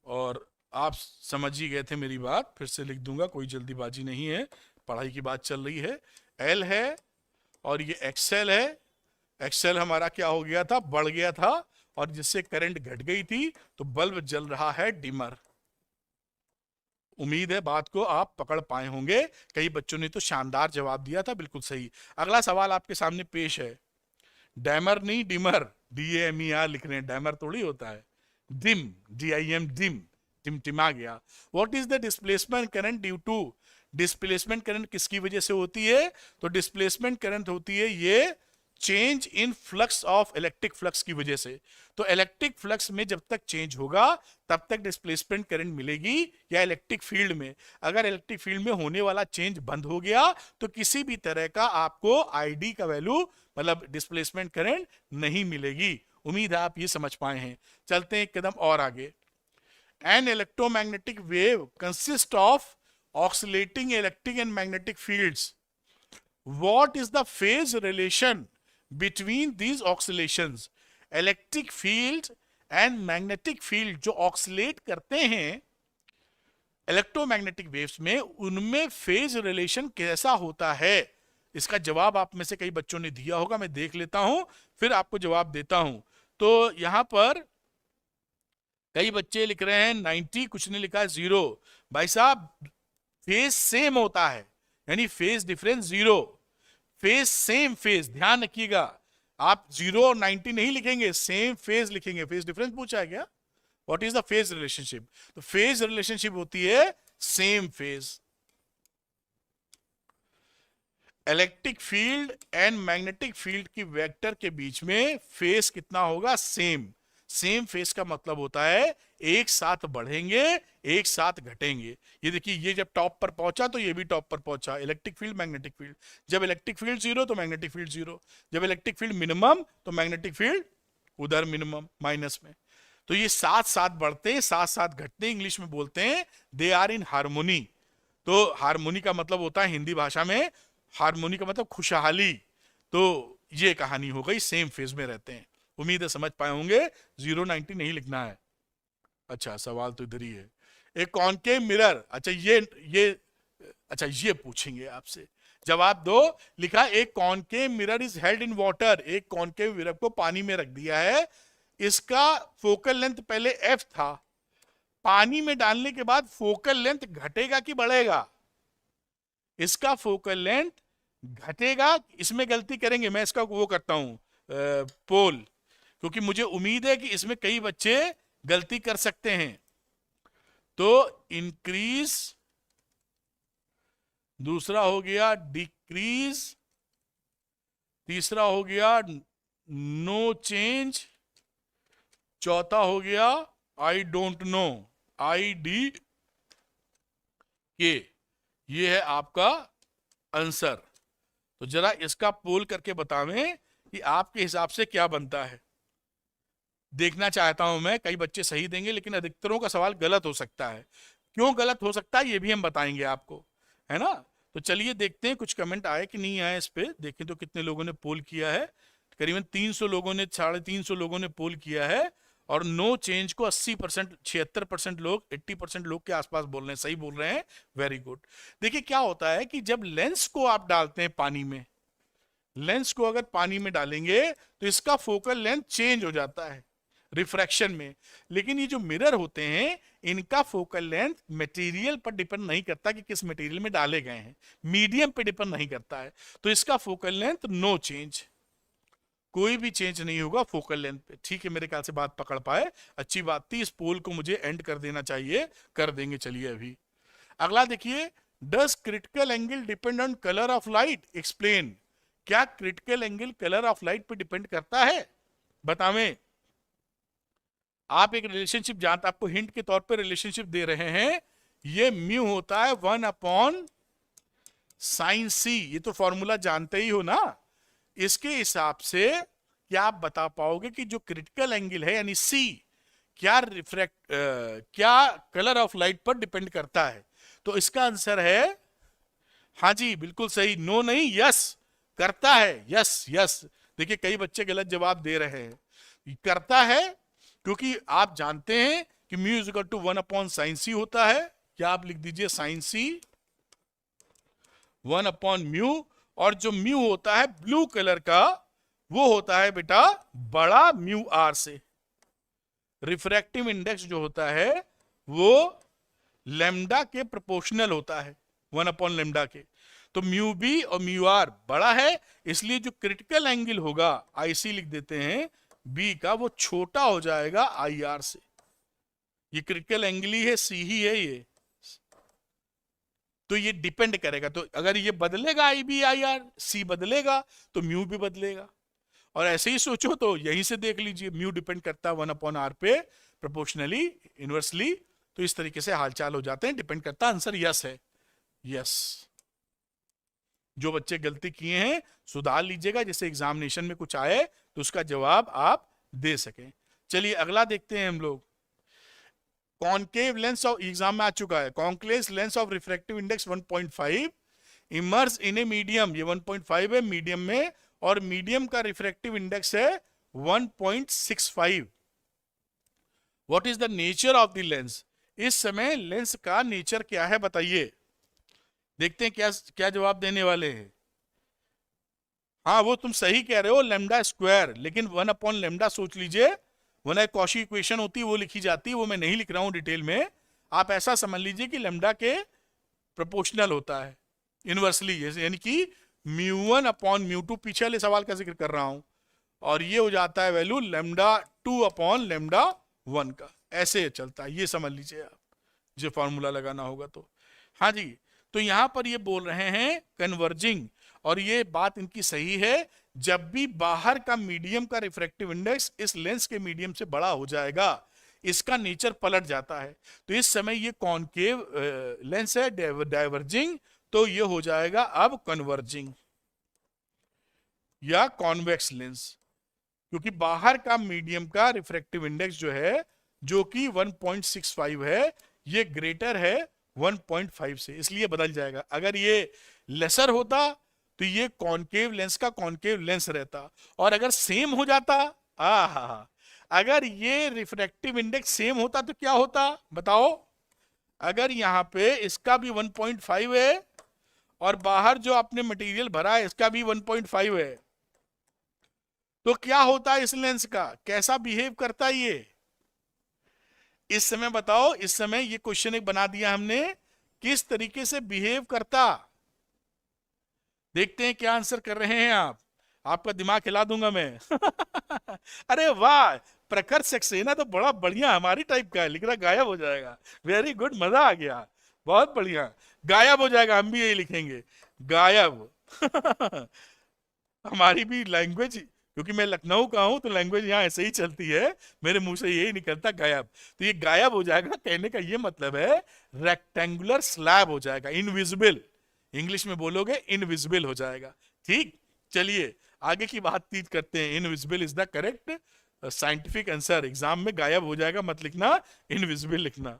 और आप समझ ही गए थे मेरी बात, फिर से लिख दूंगा, कोई जल्दीबाजी नहीं है, पढ़ाई की बात चल रही है। एल है और ये एक्सएल है, एक्सएल हमारा क्या हो गया था, बढ़ गया था, और जिससे करंट घट गई थी तो बल्ब जल रहा है डिमर। उम्मीद है बात को आप पकड़ पाए होंगे, कई बच्चों ने तो शानदार जवाब दिया था, बिल्कुल सही। अगला सवाल आपके सामने पेश है, डैमर नहीं डिमर, DAMER लिख रहे हैं, डैमर थोड़ी होता है, डिम, DIM, डिम, टिमटिमा गया। What is the displacement current due to, displacement current किसकी वजह से होती है, तो डिस्प्लेसमेंट करंट होती है ये change in flux of electric flux की वजह से। तो इलेक्ट्रिक फ्लक्स में जब तक चेंज होगा तब तक डिस्प्लेसमेंट करंट मिलेगी, या इलेक्ट्रिक फील्ड में, अगर इलेक्ट्रिक फील्ड में होने वाला चेंज बंद हो गया तो किसी भी तरह का आपको ID का वैल्यू, मतलब डिस्प्लेसमेंट करंट नहीं मिलेगी। उम्मीद है आप ये समझ पाए हैं। चलते हैं एक कदम और आगे। An electromagnetic wave consist of oscillating electric and magnetic fields, what is the phase relation between these oscillations, electric field and magnetic field जो ऑक्सिलेट करते हैं इलेक्ट्रोमैग्नेटिक वेव्स में, उनमें फेज रिलेशन कैसा होता है। इसका जवाब आप में से कई बच्चों ने दिया होगा, मैं देख लेता हूं फिर आपको जवाब देता हूं। तो यहां पर कई बच्चे लिख रहे हैं 90, कुछ ने लिखा है 0। भाई साहब फेज सेम होता है, यानी phase difference 0, phase same phase, ध्यान रखिएगा, आप 0 और 90 नहीं लिखेंगे, सेम फेज लिखेंगे। फेज डिफरेंस पूछा है क्या, what is the phase relationship, तो फेज रिलेशनशिप होती है same phase. Electric field and magnetic field की वेक्टर के बीच में फेज कितना होगा, सेम। सेम फेज का मतलब होता है एक साथ बढ़ेंगे एक साथ घटेंगे। ये देखिए, ये जब टॉप पर पहुंचा तो ये भी टॉप पर पहुंचा, इलेक्ट्रिक फील्ड मैग्नेटिक फील्ड। जब इलेक्ट्रिक फील्ड 0 तो मैग्नेटिक फील्ड 0, जब इलेक्ट्रिक फील्ड मिनिमम तो मैग्नेटिक फील्ड उधर मिनिमम माइनस में। तो ये साथ साथ बढ़ते हैं साथ साथ घटते हैं, इंग्लिश में बोलते हैं दे आर इन हार्मोनी। तो हार्मोनी का मतलब होता है हिंदी भाषा में, हार्मोनी का मतलब खुशहाली। तो ये कहानी हो गई, सेम फेज में रहते हैं। उम्मीद है समझ पाए होंगे, 0 90 नहीं लिखना है। अच्छा सवाल तो इधर ही है, एक कॉनकेव मिरर, अच्छा ये पूछेंगे आपसे, जवाब दो। लिखा एक concave mirror is held in water, एक कॉनकेव मिरर को पानी में रख दिया है, इसका फोकल लेंथ पहले f था, पानी में डालने के बाद फोकल लेंथ घटेगा कि बढ़ेगा, इसका फोकल लेंथ घटेगा। इसमें गलती करेंगे, मैं इसका वो करता हूं पोल, क्योंकि मुझे उम्मीद है कि इसमें कई बच्चे गलती कर सकते हैं। तो इंक्रीज, दूसरा हो गया डिक्रीज, तीसरा हो गया नो चेंज, चौथा हो गया आई डोंट नो, ID के। ये है आपका आंसर। तो जरा इसका पोल करके बतावें कि आपके हिसाब से क्या बनता है, देखना चाहता हूं मैं। कई बच्चे सही देंगे लेकिन अधिकतरों का सवाल गलत हो सकता है। क्यों गलत हो सकता है ये भी हम बताएंगे आपको, है ना। तो चलिए देखते हैं कुछ कमेंट आए कि नहीं आए इस पे। देखें तो कितने लोगों ने पोल किया है, करीबन 300 लोगों ने, 350 लोगों ने पोल किया है, और नो चेंज को 80%, 76% लोग, 80% लोग के आसपास बोल रहे हैं, सही बोल रहे हैं, वेरी गुड। देखिए क्या होता है कि जब लेंस को आप डालते हैं पानी में, लेंस को अगर पानी में डालेंगे तो इसका फोकल लेंथ चेंज हो जाता है रिफ्रैक्शन में, लेकिन ये जो मिरर होते हैं इनका फोकल लेंथ मटेरियल पर डिपेंड नहीं करता कि किस मटेरियल में डाले गए हैं, मीडियम पे डिपेंड नहीं करता है। तो इसका फोकल लेंथ नो चेंज, कोई भी चेंज नहीं होगा फोकल लेंथ पे। ठीक है, मेरे ख्याल से बात पकड़ पाए, अच्छी बात थी। इस पोल को मुझे एंड कर देना चाहिए, कर देंगे। चलिए अभी अगला देखिए, does critical angle depend on colour of light, explain. क्या critical angle colour of light पे डिपेंड करता है, बतावें। आप एक रिलेशनशिप जानते, आपको हिंट के तौर पे रिलेशनशिप दे रहे हैं, ये म्यू होता है 1/, साइन सी, ये तो फॉर्मूला जानते ही हो ना, इसके हिसाब से क्या आप बता पाओगे कि जो क्रिटिकल एंगल है यानी सी, क्या क्या कलर ऑफ लाइट पर डिपेंड करता है? तो इसका आंसर है हाँ जी, बिल्कुल सही, नो नहीं, यस करता है, यस यस। देखिए कई बच्चे गलत जवाब दे रहे हैं, करता है क्योंकि आप जानते हैं कि mu is equal to 1/sin c होता है। क्या आप लिख दीजिए sin c 1/म्यू, और जो म्यू होता है ब्लू कलर का वो होता है बेटा बड़ा म्यू आर से। रिफ्रैक्टिव इंडेक्स जो होता है वो लेमडा के प्रोपोर्शनल होता है 1/लेमडा के। तो म्यू बी और म्यू आर बड़ा है, इसलिए जो क्रिटिकल एंगल होगा आईसी लिख देते हैं बी का, वो छोटा हो जाएगा आई आर से। ये क्रिटिकल एंगल ही है, सी ही है ये, तो ये डिपेंड करेगा। तो अगर ये बदलेगा आई बी आई आर, सी बदलेगा तो म्यू भी बदलेगा। और ऐसे ही सोचो तो यहीं से देख लीजिए, म्यू डिपेंड करता है 1/r पे प्रोपोर्शनली, इनवर्सली। तो इस तरीके से हालचाल हो जाते हैं, डिपेंड करता है। आंसर यस है, यस। जो बच्चे गलती किए हैं सुधार लीजिएगा, जैसे एग्जामिनेशन में कुछ आए तो उसका जवाब आप दे सकें। चलिए अगला देखते हैं हम लोग। कॉन्केव लेंस ऑफ, एग्जाम में आ चुका है, concave lens of refractive index 1.5 immerse in a medium, ये 1.5 है मीडियम में, और मीडियम का रिफ्रैक्टिव इंडेक्स है 1.65। What is the nature of the lens? इस समय लेंस का नेचर क्या है बताइए। देखते हैं क्या क्या जवाब देने वाले हैं। हाँ वो तुम सही कह रहे हो, लेमडा स्क्वायर, लेकिन 1/लेमडा सोच लीजिए, वरना कॉशी इक्वेशन होती है वो लिखी जाती है, वो मैं नहीं लिख रहा हूं डिटेल में। आप ऐसा समझ लीजिए कि लेमडा के प्रोपोर्शनल होता है इनवर्सली, यानी कि μ1/μ2, पीछे वाले सवाल का जिक्र कर रहा हूं, और ये हो जाता है वैल्यू लेमडा 2/लेमडा 1 का। ऐसे चलता है, ये समझ लीजिए आप, जो फॉर्मूला लगाना होगा तो। हाँ जी, तो यहां पर ये बोल रहे हैं कन्वर्जिंग, और ये बात इनकी सही है, जब भी बाहर का मीडियम का रिफ्रैक्टिव इंडेक्स इस लेंस के मीडियम से बड़ा हो जाएगा, इसका नेचर पलट जाता है। तो इस समय ये कॉन्केव लेंस है, डाइवर्जिंग, तो ये हो जाएगा अब कन्वर्जिंग या कॉन्वेक्स लेंस, क्योंकि बाहर का मीडियम का रिफ्रैक्टिव इंडेक्स जो है, जो कि 1.65 है, ये ग्रेटर है 1.5 से, इसलिए बदल जाएगा। अगर ये लेसर होता तो ये कॉन्केव लेंस का कॉन्केव लेंस रहता, और अगर सेम हो जाता, अगर ये रिफ्रैक्टिव इंडेक्स सेम होता तो क्या होता बताओ। अगर यहां पे इसका भी 1.5 है और बाहर जो आपने मटेरियल भरा है इसका भी 1.5 है, तो क्या होता है इस लेंस का, कैसा बिहेव करता है ये इस समय बताओ। इस समय ये क्वेश्चन एक बना दिया हमने, किस तरीके से बिहेव करता, देखते हैं क्या आंसर कर रहे हैं आप। आपका दिमाग हिला दूंगा मैं अरे वाह, प्रखर सक्सेना तो बड़ा बढ़िया हमारी टाइप का है, लिख रहा गायब हो जाएगा। वेरी गुड, मजा आ गया, बहुत बढ़िया, गायब हो जाएगा, हम भी यही लिखेंगे गायब हमारी भी लैंग्वेज, क्योंकि मैं लखनऊ का हूं तो लैंग्वेज यहाँ ऐसे ही चलती है, मेरे मुंह से यही निकलता गायब। तो ये गायब हो जाएगा, कहने का ये मतलब है रेक्टेंगुलर स्लैब हो जाएगा, इनविजिबल, इंग्लिश में बोलोगे इनविजिबल हो जाएगा। ठीक, चलिए आगे की बातचीत करते हैं। Invisible is the correct scientific answer. Exam में गायब हो जाएगा मत लिखना, इनविजिबल लिखना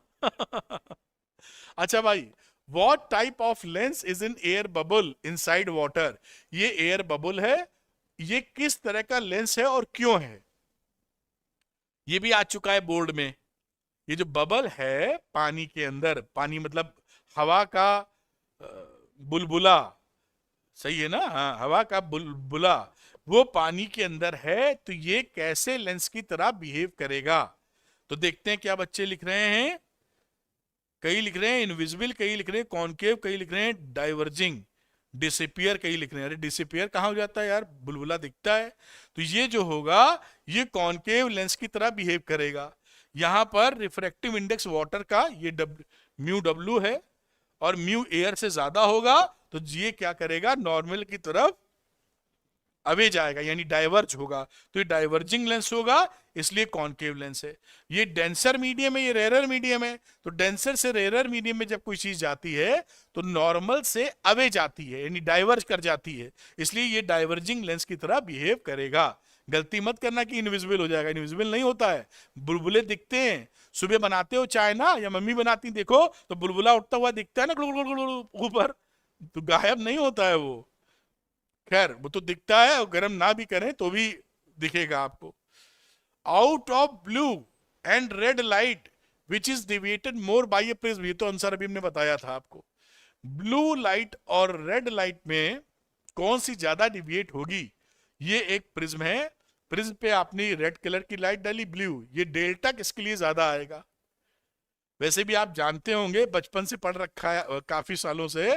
अच्छा भाई, what type of lens is in air bubble inside water? ये एयर बबल है, ये किस तरह का लेंस है और क्यों है, ये भी आ चुका है बोर्ड में। ये जो बबल है पानी के अंदर, पानी मतलब हवा का बुलबुला, सही है ना, हाँ हवा का बुलबुला, वो पानी के अंदर है, तो ये कैसे लेंस की तरह बिहेव करेगा। तो देखते हैं क्या बच्चे लिख रहे हैं। कई लिख रहे हैं इनविजिबल, कई लिख रहे हैं कॉन्केव, कई लिख रहे हैं डाइवर्जिंग, डिसअपियर कई लिख रहे हैं। अरे डिसअपियर कहाँ हो जाता है यार, बुलबुला दिखता है। तो ये जो होगा ये कॉन्केव लेंस की तरह बिहेव करेगा। यहां पर रिफ्रैक्टिव इंडेक्स वाटर का ये म्यू डब्ल्यू है, और म्यू एयर से ज्यादा होगा, तो ये क्या करेगा, नॉर्मल की तरफ अवे जाएगा यानी डाइवर्ज होगा, तो ये डाइवर्जिंग लेंस होगा, इसलिए कॉनकेव लेंस है। ये डेंसर मीडियम है, ये रेरर मीडियम है, तो डेंसर से रेरर मीडियम में जब कोई चीज जाती है तो नॉर्मल से अवे जाती है यानी डाइवर्ज कर जाती है, इसलिए ये डाइवर्जिंग लेंस की तरह बिहेव करेगा। गलती मत करना कि इनविजिबल हो जाएगा, इनविजिबल नहीं होता है, बुलबुले दिखते हैं। सुबह बनाते हो चाय ना, या मम्मी बनाती देखो तो बुलबुला उठता हुआ दिखता है ना गुड़ गुड़ गुड़ गुड़ ऊपर, तो गायब नहीं होता है वो। खैर वो तो दिखता है, और गर्म ना भी करें तो भी दिखेगा आपको। Out of blue and red light which is deviated more by A prism, ये तो आंसर अभी हमने बताया था आपको। ब्लू लाइट और रेड लाइट में कौन सी ज्यादा डिविएट होगी, ये एक प्रिज्म है, प्रिज्म पे आपने रेड कलर की लाइट डाली, ब्लू, ये डेल्टा किसके लिए ज्यादा आएगा। वैसे भी आप जानते होंगे, बचपन से पढ़ रखा है काफी सालों से,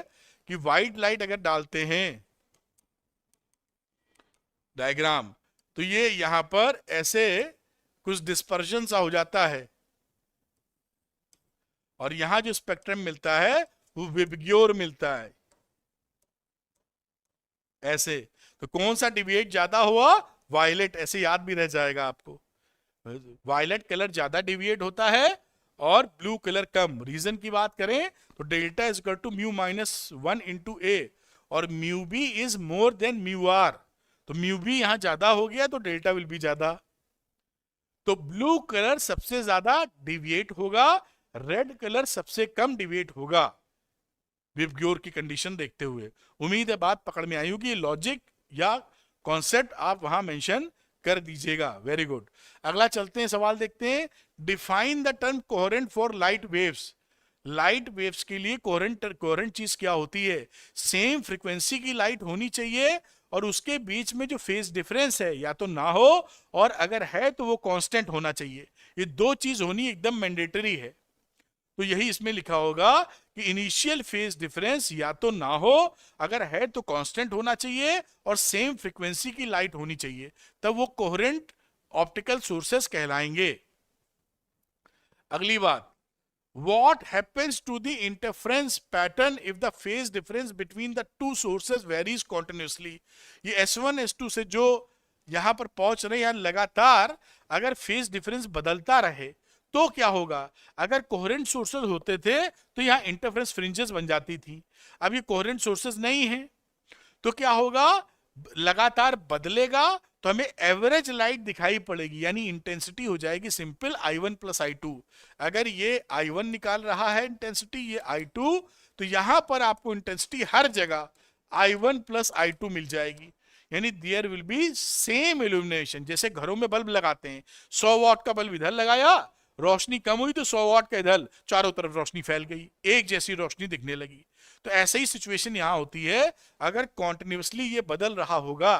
कि व्हाइट लाइट अगर डालते हैं डायग्राम, तो ये यहां पर ऐसे कुछ डिस्पर्शन सा हो जाता है, और यहां जो स्पेक्ट्रम मिलता है वो विबग्योर मिलता है ऐसे। तो कौन सा डिविएट ज्यादा हुआ, वायलेट, ऐसे याद भी रह जाएगा आपको। वायलेट कलर ज्यादा डिविएट होता है और ब्लू कलर कम। रीजन की बात करें तो delta is equal to mu minus 1 into A, और mu B is more than mu R, तो म्यू बी यहां ज्यादा हो गया तो डेल्टा विल बी ज्यादा। तो ब्लू कलर सबसे ज्यादा डिविएट होगा, रेड कलर सबसे कम डिविएट होगा विबग्योर की कंडीशन देखते हुए। उम्मीद है बात पकड़ में आई होगी, लॉजिक या कॉन्सेप्ट आप वहां मेंशन कर दीजिएगा। Very good. अगला चलते हैं, सवाल देखते हैं। Define the term coherent for light waves. Light waves के लिए कोहेरेंट चीज क्या होती है, सेम फ्रीक्वेंसी की लाइट होनी चाहिए और उसके बीच में जो फेज डिफरेंस है या तो ना हो, और अगर है तो वो कांस्टेंट होना चाहिए। ये दो चीज होनी एकदम मैंडेटरी है। तो यही इसमें लिखा होगा कि इनिशियल फेज डिफरेंस या तो ना हो, अगर है तो कांस्टेंट होना चाहिए और सेम फ्रीक्वेंसी की लाइट होनी चाहिए, तब वो कोहेरेंट ऑप्टिकल सोर्सेस कहलाएंगे। अगली बात, what happens to the interference pattern if the phase difference between the two sources varies continuously। ये S1 S2 से जो यहां पर पहुंच रहे हैं लगातार, अगर फेज डिफरेंस बदलता रहे तो क्या होगा। अगर कोहेरेंट सोर्सेज होते थे तो यहां इंटरफेरेंस फ्रिंजेस बन जाती थी, अब ये कोहेरेंट सोर्सेज नहीं है तो क्या होगा, लगातार बदलेगा तो हमें एवरेज लाइट दिखाई पड़ेगी, यानी इंटेंसिटी हो जाएगी सिंपल I1 प्लस I2। अगर ये I1 निकाल रहा है इंटेंसिटी, ये I2, तो यहां पर आपको इंटेंसिटी हर जगह I1 प्लस I2 मिल जाएगी, यानी there will be same illumination. जैसे घरों में बल्ब लगाते हैं, 100 वॉट का बल्ब इधर लगाया, रोशनी कम हुई तो 100 वॉट का इधर, चारों तरफ रोशनी फैल गई, एक जैसी रोशनी दिखने लगी। तो ऐसे ही सिचुएशन यहां होती है, अगर कॉन्टिन्यूसली ये बदल रहा होगा।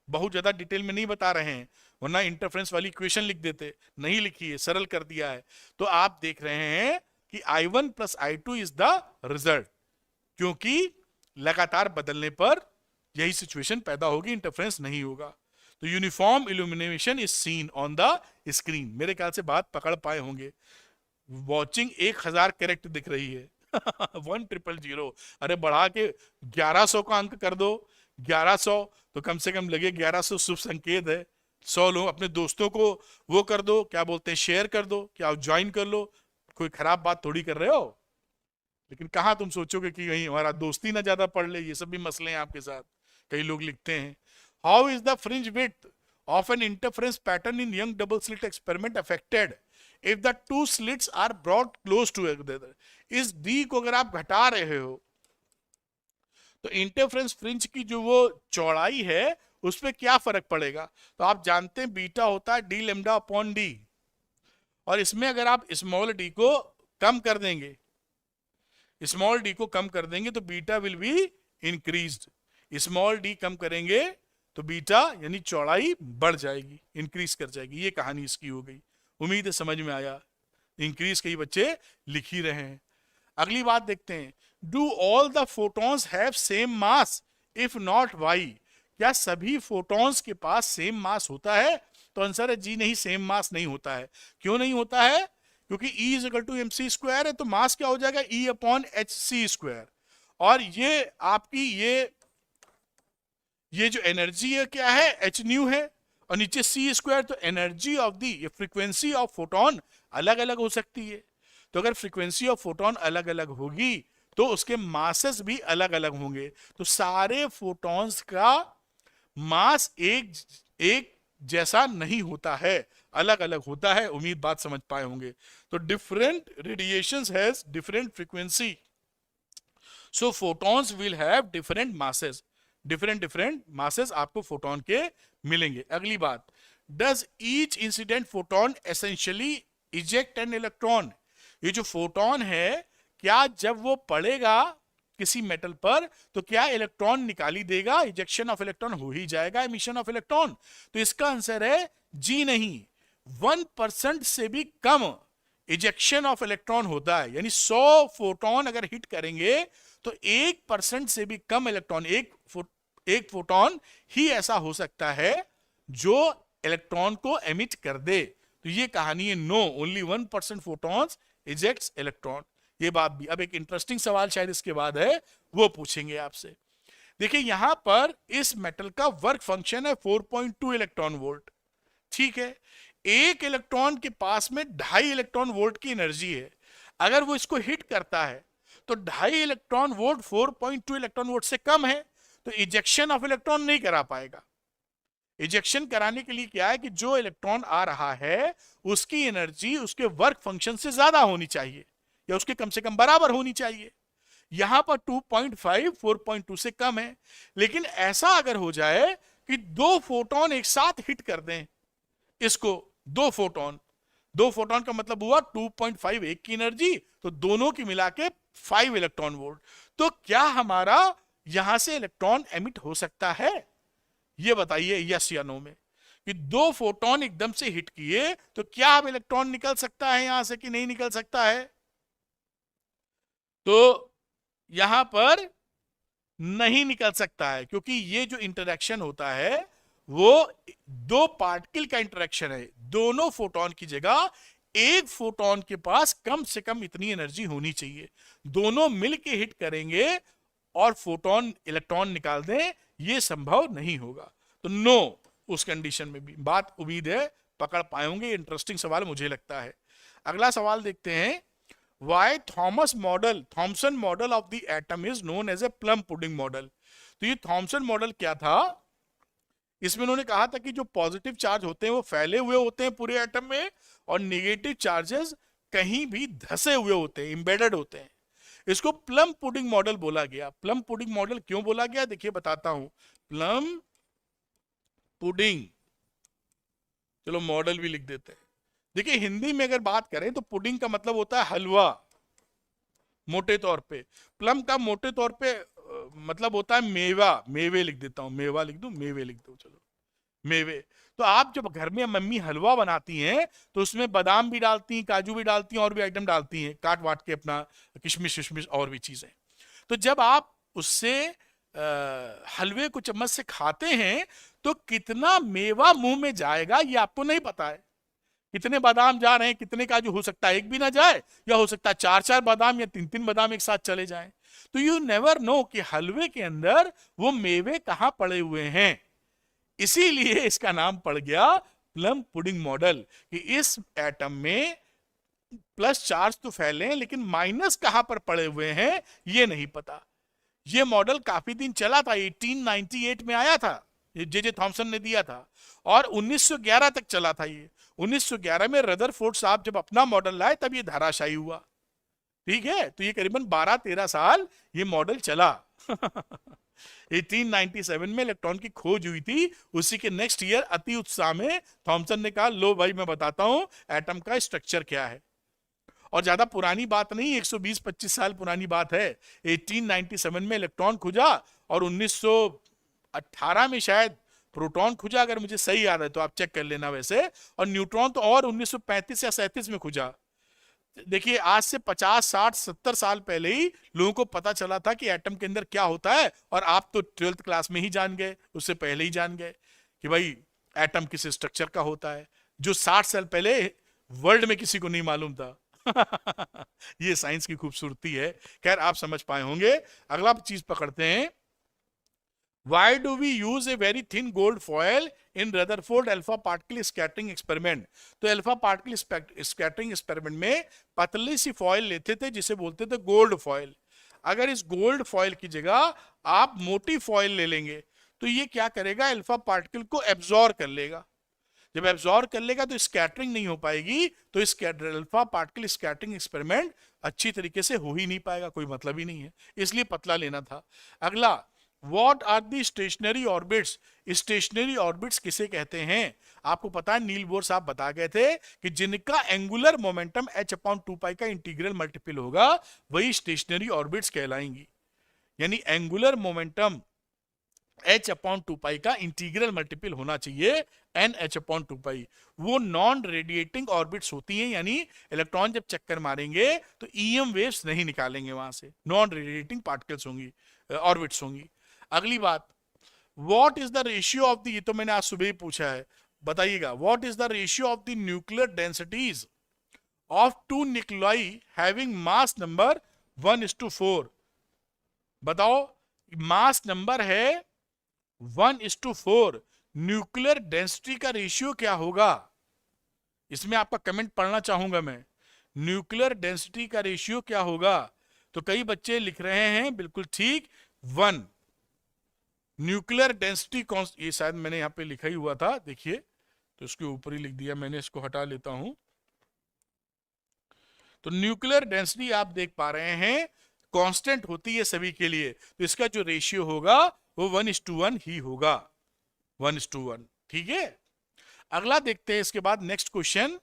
बहुत ज्यादा डिटेल में नहीं बता रहे हैं, वरना इंटरफेरेंस वाली इक्वेशन लिख देते, नहीं लिखी है, सरल कर दिया है। तो आप देख रहे हैं कि I1 plus I2 is the result, क्योंकि लगातार बदलने पर यही सिचुएशन पैदा होगी, इंटरफेरेंस नहीं होगा। तो uniform illumination is seen on the screen. मेरे ख्याल से बात पकड़ पाए होंगे। वॉचिंग 1000 कैरेक्ट दिख रही है 1000, अरे बढ़ा के 1100 का अंक कर दो, 1100 तो कम से कम लगे 1100 शुभ संकेत है। 100 लोग अपने दोस्तों को वो कर दो, क्या बोलते हैं, शेयर कर दो, क्या ज्वाइन कर लो, कोई खराब बात थोड़ी कर रहे हो। लेकिन कहाँ तुम सोचोगे कि कहीं हमारा दोस्ती ना ज्यादा पढ़ ले, ये सब भी मसले हैं आपके साथ। कई लोग लिखते हैं, how is the fringe width of an interference pattern in Young double slit experiment affected if the two slits are brought close to together. इस डी को अगर आप घटा रहे हो तो इंटरफेरेंस फ्रिंज की जो वो चौड़ाई है उस पर क्या फर्क पड़ेगा। तो आप जानते हैं बीटा होता है डी लेमडा अपॉन डी, और इसमें अगर आप स्मॉल डी को कम कर देंगे, स्मॉल डी को कम कर देंगे तो beta will be increased. Small D कम करेंगे तो बीटा यानी चौड़ाई बढ़ जाएगी, इंक्रीज कर जाएगी। ये कहानी इसकी हो गई। उम्मीद है समझ में आया। इंक्रीज कई बच्चे लिख ही रहे हैं। अगली बात देखते हैं, do all the photons have same mass, if not why. क्या सभी फोटॉन्स के पास सेम मास होता है। तो आंसर है जी नहीं, सेम मास नहीं होता है। क्यों नहीं होता है, क्योंकि E is equal to MC square है, तो मास क्या हो जाएगा E अपॉन HC स्क्वायर। और ये आपकी ये ये जो एनर्जी है क्या है, एच न्यू है, और नीचे सी स्क्वायर, तो एनर्जी ऑफ दी, ये फ्रीक्वेंसी ऑफ फोटोन अलग अलग हो सकती है। तो अगर फ्रीक्वेंसी ऑफ फोटोन अलग अलग होगी तो उसके मासेस भी अलग अलग होंगे। तो सारे फोटॉन्स का मास एक एक जैसा नहीं होता है, अलग अलग होता है। उम्मीद बात समझ पाए होंगे। तो different radiations has different frequency, so photons will have different masses, different masses आपको फोटोन के मिलेंगे। अगली बात, does each incident photon essentially eject an electron? ये जो फोटोन है, क्या जब वो पड़ेगा किसी मेटल पर तो क्या इलेक्ट्रॉन निकाली देगा? इजेक्शन ऑफ इलेक्ट्रॉन हो ही जाएगा, एमिशन ऑफ इलेक्ट्रॉन। तो इसका आंसर है जी नहीं। 1% से भी कम इजेक्शन ऑफ इलेक्ट्रॉन होता है, यानी 100 फोटोन अगर हिट करेंगे तो 1% से भी कम इलेक्ट्रॉन, एक फोटोन ही ऐसा हो सकता है जो इलेक्ट्रॉन को एमिट कर दे। तो ये कहानी है no, only 1% photons ejects electron. ये बात भी। अब एक इंटरेस्टिंग सवाल शायद इसके बाद है, वो पूछेंगे आपसे। देखिए यहां पर इस मेटल का वर्क फंक्शन है 4.2 इलेक्ट्रॉन वोल्ट, ठीक है। एक इलेक्ट्रॉन के पास में 2.5 इलेक्ट्रॉन वोल्ट की एनर्जी है। अगर वो इसको हिट करता है तो 2.5 इलेक्ट्रॉन वोल्ट 4.2 इलेक्ट्रॉन वोल्ट से कम है, तो इजेक्शन ऑफ इलेक्ट्रॉन नहीं करा पाएगा। इजेक्शन कराने के लिए क्या है कि जो इलेक्ट्रॉन आ रहा है उसकी एनर्जी उसके वर्क फंक्शन से ज्यादा होनी चाहिए, या उसके कम से कम बराबर होनी चाहिए। यहां पर 2.5 4.2 से कम है। लेकिन ऐसा अगर हो जाए कि दो फोटोन एक साथ हिट कर दें इसको, दो फोटोन का मतलब हुआ 2.5 एक की एनर्जी, तो दोनों की मिला के 5 इलेक्ट्रॉन वोल्ट। तो क्या हमारा यहां से इलेक्ट्रॉन एमिट हो सकता है? ये बताइए यस या नो में, कि दो फोटोन एकदम से हिट किए तो क्या अब इलेक्ट्रॉन निकल सकता है यहां से कि नहीं निकल सकता है? तो यहां पर नहीं निकल सकता है, क्योंकि ये जो इंटरेक्शन होता है वो दो पार्टिकल का इंटरेक्शन है। दोनों फोटोन की जगह एक फोटोन के पास कम से कम इतनी एनर्जी होनी चाहिए। दोनों मिलके हिट करेंगे और फोटोन इलेक्ट्रॉन निकाल दें, ये संभव नहीं होगा। तो नो उस कंडीशन में भी। बात उम्मीद है पकड़ पाएंगे। इंटरेस्टिंग सवाल मुझे लगता है। अगला सवाल देखते हैं। Why Thomson model of the atom is known as a plum pudding model? तो ये थॉमसन मॉडल क्या था? इसमें उन्होंने कहा था कि जो पॉजिटिव चार्ज होते हैं वो फैले हुए होते हैं पूरे एटम में, और नेगेटिव चार्जेस कहीं भी धसे हुए होते हैं, इंबेडेड होते हैं। इसको प्लम पुडिंग मॉडल बोला गया। प्लम पुडिंग मॉडल क्यों बोला गया, देखिए बताता हूं। प्लम पुडिंग, चलो मॉडल भी लिख देते हैं। देखिए हिंदी में अगर बात करें तो पुडिंग का मतलब होता है हलवा, मोटे तौर पे। प्लम का मोटे तौर पे मतलब होता है मेवा। मेवे लिख देता हूं, मेवा लिख दूं, मेवे लिख दो, चलो मेवे। तो आप जब घर में मम्मी हलवा बनाती हैं तो उसमें बादाम भी डालती हैं, काजू भी डालती हैं, और भी आइटम डालती हैं, काट वाट के अपना, किशमिश विशमिश और भी चीजें। तो जब आप उससे हलवे को चम्मच से खाते हैं तो कितना मेवा मुंह में जाएगा ये आपको नहीं पता है। कितने बादाम जा रहे हैं, कितने काजू, हो सकता है एक भी ना जाए, या हो सकता है 4-4 बादाम या 3-3 बादाम एक साथ चले जाएं। तो यू नेवर नो कि हलवे के अंदर वो मेवे कहां पड़े हुए हैं। इसीलिए इसका नाम पड़ गया प्लम पुडिंग मॉडल, कि इस एटम में प्लस चार्ज तो फैले हैं लेकिन माइनस कहां पर पड़े हुए हैं ये नहीं पता। ये मॉडल काफी दिन चला था, 1898 में आया था, जे थॉमसन ने दिया था, और 1911 तक चला था ये। 1911 में रदरफोर्ड साहब जब अपना मॉडल लाए तब ये धाराशायी हुआ, ठीक है। तो ये करीबन 12-13 साल ये मॉडल चला। 1897 में इलेक्ट्रॉन की खोज हुई थी। उसी के नेक्स्ट ईयर अति उत्साह में थॉमसन ने कहा लो भाई मैं बताता हूं एटम का स्ट्रक्चर क्या है। और ज्यादा पुरानी बात नहीं, 120-25 साल पुरानी बात है। 1897 में इलेक्ट्रॉन खुजा और 1918 में शायद प्रोटॉन खुजा, अगर मुझे सही याद है तो आप चेक कर लेना वैसे। और न्यूट्रॉन तो और 1935 या 37 में खुजा। देखिए आज से 50-60-70 साल पहले ही लोगों को पता चला था कि एटम के अंदर क्या होता है, और आप तो 12th क्लास में ही जान गए, उससे पहले ही जान गए कि भाई एटम किस स्ट्रक्चर का होता है, जो 60 साल पहले वर्ल्ड में किसी को नहीं मालूम था। ये साइंस की खूबसूरती है। खैर आप समझ पाए होंगे। अगला चीज पकड़ते हैं। Why do we use a very thin gold foil in Rutherford alpha particle scattering experiment? तो अल्फा पार्टिकल स्कैटरिंग एक्सपेरिमेंट में पतली सी फॉयल लेते थे जिसे बोलते थे गोल्ड फॉयल। अगर इस गोल्ड फॉयल की जगह आप मोटी फॉयल ले लेंगे तो ये क्या करेगा, अल्फा पार्टिकल को एब्जॉर्ब कर लेगा। जब एब्जॉर्ब कर लेगा तो स्कैटरिंग नहीं हो पाएगी, तो इस अल्फा पार्टिकल स्कैटरिंग एक्सपेरिमेंट अच्छी तरीके से हो ही नहीं पाएगा, कोई मतलब ही नहीं है, इसलिए पतला लेना था। अगला, what are the stationary orbits? Stationary orbits किसे कहते हैं? आपको पता है, नील बोर साहब बता गए थे कि जिनका एंगुलर मोमेंटम h/2π का इंटीग्रल मल्टीपल होगा वही स्टेशनरी ऑर्बिट्स कहलाएंगी। यानी एंगुलर मोमेंटम h/2π का इंटीग्रल मल्टीपल होना चाहिए nh/2π। वो नॉन रेडिएटिंग ऑर्बिट्स होती हैं, यानी इलेक्ट्रॉन जब चक्कर मारेंगे तो ईएम वेव्स नहीं निकालेंगे वहां से, नॉन रेडिएटिंग पार्टिकल्स होंगी, ऑर्बिट्स होंगी। अगली बात, what is the ratio of the, ये तो मैंने आज सुबह ही पूछा है, बताइएगा, what is the ratio of the nuclear densities of two nuclei having mass number 1:4? बताओ, मास नंबर है 1:4, न्यूक्लियर डेंसिटी का रेशियो क्या होगा? इसमें आपका कमेंट पढ़ना चाहूंगा मैं, न्यूक्लियर डेंसिटी का रेशियो क्या होगा? तो कई बच्चे लिख रहे हैं बिल्कुल ठीक 1। न्यूक्लियर डेंसिटी कौन, ये शायद मैंने यहां पे लिखा ही हुआ था, देखिए, तो इसके ऊपर ही लिख दिया मैंने, इसको हटा लेता हूं। तो न्यूक्लियर डेंसिटी आप देख पा रहे हैं कांस्टेंट होती है सभी के लिए, तो इसका जो रेशियो होगा वो 1:1 ही होगा, 1:1। ठीक है, अगला देखते हैं इसके बाद next question.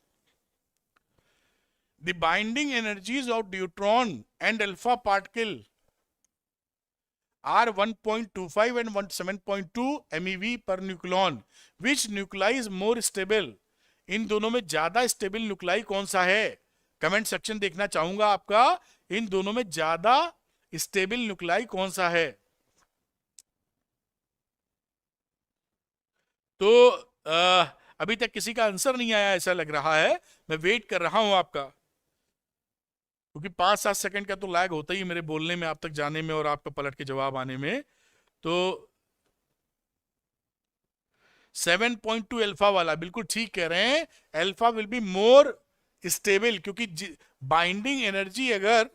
The binding energies of neutron and alpha particle are 1.25 and 7.2 MeV per nucleon. Which nuclei is more stable? इन दोनों में ज्यादा स्टेबल न्यूक्लाई कौन सा है? कमेंट सेक्शन देखना चाहूंगा आपका, इन दोनों में ज्यादा स्टेबल न्यूक्लाई कौन सा है? तो अभी तक किसी का आंसर नहीं आया ऐसा लग रहा है, मैं वेट कर रहा हूं आपका, क्योंकि 5-7 सेकंड का तो लैग होता ही मेरे बोलने में, आप तक जाने में और आपका पलट के जवाब आने में। तो 7.2 अल्फा वाला बिल्कुल ठीक कह रहे हैं, alpha will be more stable, क्योंकि बाइंडिंग एनर्जी, अगर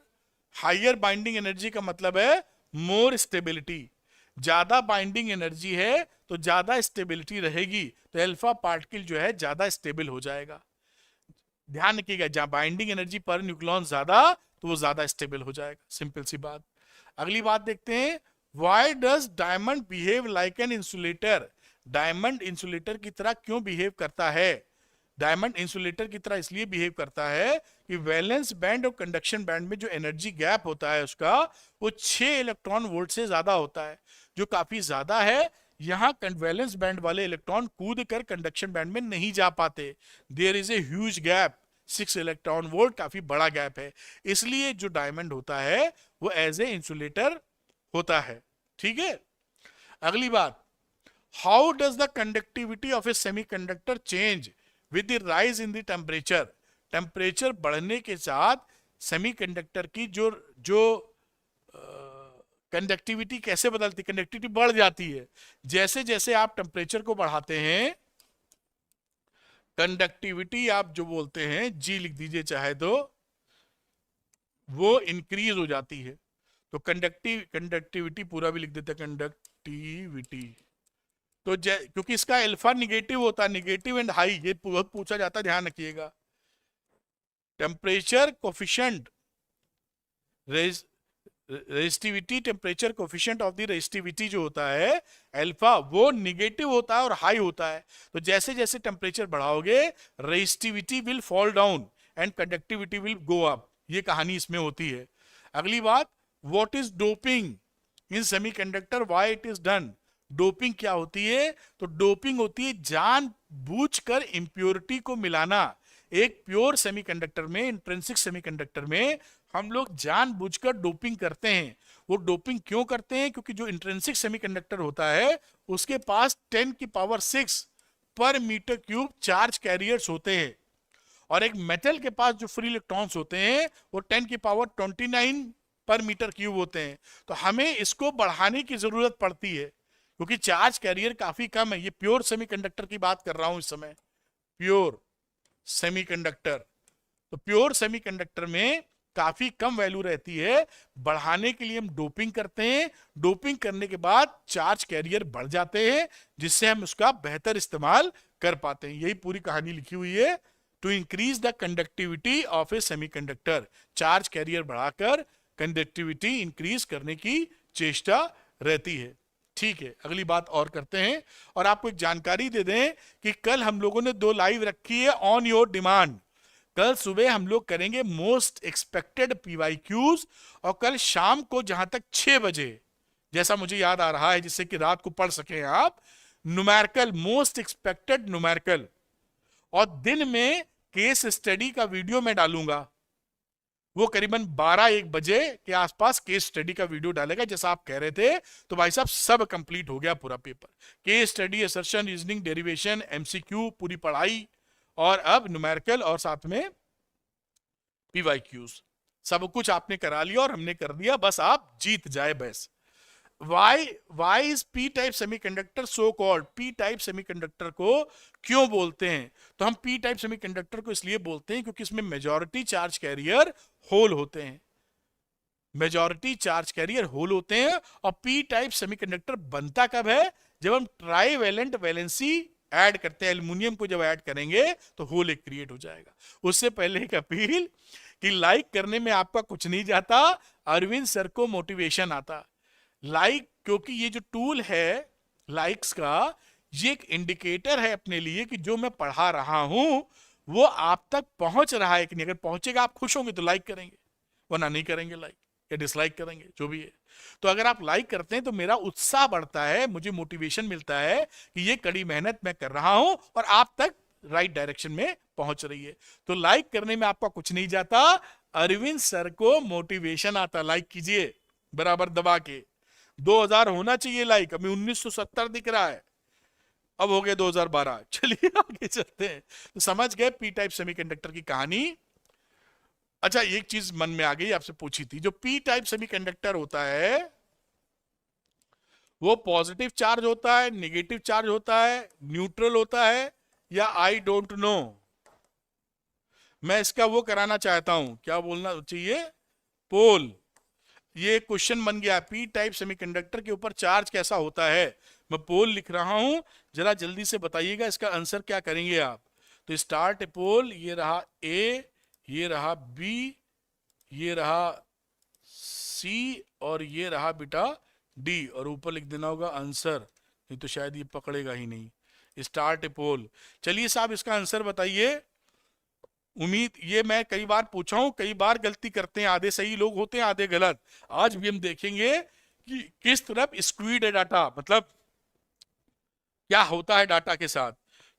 हायर बाइंडिंग एनर्जी का मतलब है मोर स्टेबिलिटी, ज्यादा बाइंडिंग एनर्जी है तो ज्यादा स्टेबिलिटी रहेगी, तो अल्फा पार्टिकल जो है ज्यादा स्टेबल हो जाएगा। ध्यान रखिएगा, जहां बाइंडिंग एनर्जी पर न्यूक्लियॉन ज्यादा तो वो ज्यादा स्टेबल हो जाएगा, सिंपल सी बात। अगली बात देखते हैं, why does diamond behave like an insulator? Diamond insulator की तरह क्यों बिहेव करता है? डायमंड इंसुलेटर की तरह इसलिए बिहेव करता है कि वैलेंस बैंड और कंडक्शन बैंड में जो एनर्जी गैप होता है उसका, वो 6 इलेक्ट्रॉन वोल्ट से ज्यादा होता है, जो काफी ज्यादा है। यहां वैलेंस बैंड वाले इलेक्ट्रॉन कूद कर कंडक्शन बैंड में नहीं जा पाते, there is a huge gap, 6 electron volt काफी बड़ा गैप है, इसलिए जो डायमंड होता है वो एज ए इंसुलेटर होता है। ठीक है, अगली बात, how does the conductivity of a semiconductor change with the rise in the temperature? Temperature बढ़ने के साथ सेमीकंडक्टर की जो कंडक्टिविटी कैसे बदलती? कंडक्टिविटी बढ़ जाती है, जैसे जैसे आप टेम्परेचर को बढ़ाते हैं, कंडक्टिविटी आप जो बोलते हैं, जी लिख दीजिए चाहे तो, वो इंक्रीज हो जाती है। तो कंडक्टिविटी पूरा भी लिख देते हैं, कंडक्टिविटी। तो क्योंकि इसका अल्फा निगेटिव होता है, निगेटिव एंड हाई, ये बहुत पूछा जाता है, ध्यान रखिएगा। Temperature coefficient, resistivity, temperature coefficient of the resistivity जो होता है अल्फा, वो निगेटिव होता है और हाई होता है। तो जैसे जैसे टेम्परेचर बढ़ाओगे resistivity will fall down and conductivity will go up, ये कहानी इसमें होती है। अगली बात, what is doping in semiconductor, why it is done? Doping क्या होती है? तो डोपिंग होती है जानबूझकर इंप्योरिटी को मिलाना। एक प्योर सेमीकंडक्टर में, इंट्रिंसिक सेमीकंडक्टर में हम लोग जानबूझकर डोपिंग करते हैं। वो डोपिंग क्यों करते हैं? क्योंकि जो इंट्रिंसिक सेमीकंडक्टर होता है उसके पास 10⁶ पर मीटर क्यूब चार्ज कैरियर्स होते हैं, और एक मेटल के पास जो फ्री इलेक्ट्रॉन्स होते हैं वो 10⁻29 पर मीटर क्यूब होते हैं। तो हमें इसको बढ़ाने की जरूरत पड़ती है, क्योंकि चार्ज कैरियर काफी कम है। ये प्योर सेमीकंडक्टर की बात कर रहा हूं इस समय, प्योर सेमीकंडक्टर। तो प्योर सेमीकंडक्टर में काफी कम वैल्यू रहती है, बढ़ाने के लिए हम डोपिंग करते हैं, डोपिंग करने के बाद चार्ज कैरियर बढ़ जाते हैं, जिससे हम उसका बेहतर इस्तेमाल कर पाते हैं। यही पूरी कहानी लिखी हुई है। To increase the conductivity of a semiconductor, charge carrier बढ़ाकर कंडक्टिविटी इंक्रीज करने की चेष्टा रहती है। ठीक है, अगली बात और करते हैं। और आपको एक जानकारी दे दें कि कल हम लोगों ने 2 लाइव रखी है ऑन योर डिमांड। कल सुबह हम लोग करेंगे मोस्ट एक्सपेक्टेड पीवाईक्यूज, और कल शाम को जहां तक 6 बजे, जैसा मुझे याद आ रहा है, जिससे कि रात को पढ़ सके आप, न्यूमेरिकल, मोस्ट एक्सपेक्टेड न्यूमेरिकल। और दिन में केस स्टडी का वीडियो मैं डालूंगा, वो करीबन 12-1 बजे के आसपास केस स्टडी का वीडियो डालेगा, जैसा आप कह रहे थे। तो भाई साहब सब कंप्लीट हो गया पूरा paper, case study, assertion, reasoning, derivation, MCQ, पूरी पढ़ाई, और अब न्यूमेरिकल और साथ में पीवाईक्यूज, सब कुछ आपने करा लिया और हमने कर दिया, बस आप जीत जाए बस। why is p type semiconductor so called? p type semiconductor को क्यों बोलते हैं? तो हम p टाइप सेमीकंडक्टर को इसलिए बोलते हैं क्योंकि इसमें मेजॉरिटी चार्ज कैरियर होल होते हैं, मेजॉरिटी चार्ज कैरियर होल होते हैं। और p टाइप सेमीकंडक्टर बनता कब है? जब हम ट्राईवैलेंट वैलेंसी ऐड करते हैं, एल्युमिनियम को जब ऐड करेंगे तो होल एक क्रिएट हो जाएगा। उससे पहले एक अपील कि लाइक करने में आपका कुछ नहीं जाता, अरविंद सर को मोटिवेशन आता। लाइक, क्योंकि ये जो टूल है लाइक्स का, ये एक इंडिकेटर है अपने लिए कि जो मैं पढ़ा रहा हूं वो आप तक पहुंच रहा है कि नहीं। अगर पहुंचेगा आप खुश होंगे तो लाइक करेंगे, वरना नहीं करेंगे लाइक, या डिसलाइक करेंगे, जो भी है। तो अगर आप लाइक करते हैं तो मेरा उत्साह बढ़ता है, मुझे मोटिवेशन मिलता है कि ये कड़ी मेहनत मैं कर रहा हूं और आप तक राइट डायरेक्शन में पहुंच रही है। तो लाइक करने में आपका कुछ नहीं जाता, अरविंद सर को मोटिवेशन आता। लाइक कीजिए बराबर दबा के। 2000 होना चाहिए लाइक, अभी 1970 दिख रहा है, अब हो गए 2012। चलिए आगे चलते हैं। तो समझ गए पी टाइप सेमीकंडक्टर की कहानी। अच्छा, एक चीज मन में आ गई, आपसे पूछी थी। जो पी टाइप सेमीकंडक्टर होता है वो पॉजिटिव चार्ज होता है, नेगेटिव चार्ज होता है, न्यूट्रल होता है, या आई डोंट नो? मैं इसका वो कराना चाहता हूं, क्या बोलना चाहिए, पोल। ये क्वेश्चन बन गया, पी टाइप सेमीकंडक्टर के ऊपर चार्ज कैसा होता है। मैं पोल लिख रहा हूं, जरा जल्दी से बताइएगा इसका आंसर क्या करेंगे आप। तो स्टार्ट ए पोल, ये रहा ए, ये रहा बी, ये रहा सी, और ये रहा बेटा डी, और ऊपर लिख देना होगा आंसर, नहीं तो शायद ये पकड़ेगा ही नहीं। स्टार्ट ए पोल। चलिए साहब इसका आंसर बताइए। उम्मीद, ये मैं कई बार पूछा हूं, कई बार गलती करते हैं, आधे सही लोग होते हैं आधे गलत। आज भी हम देखेंगे कि किस तरफ स्क्वीड है डाटा, मतलब क्या होता है डाटा के साथ।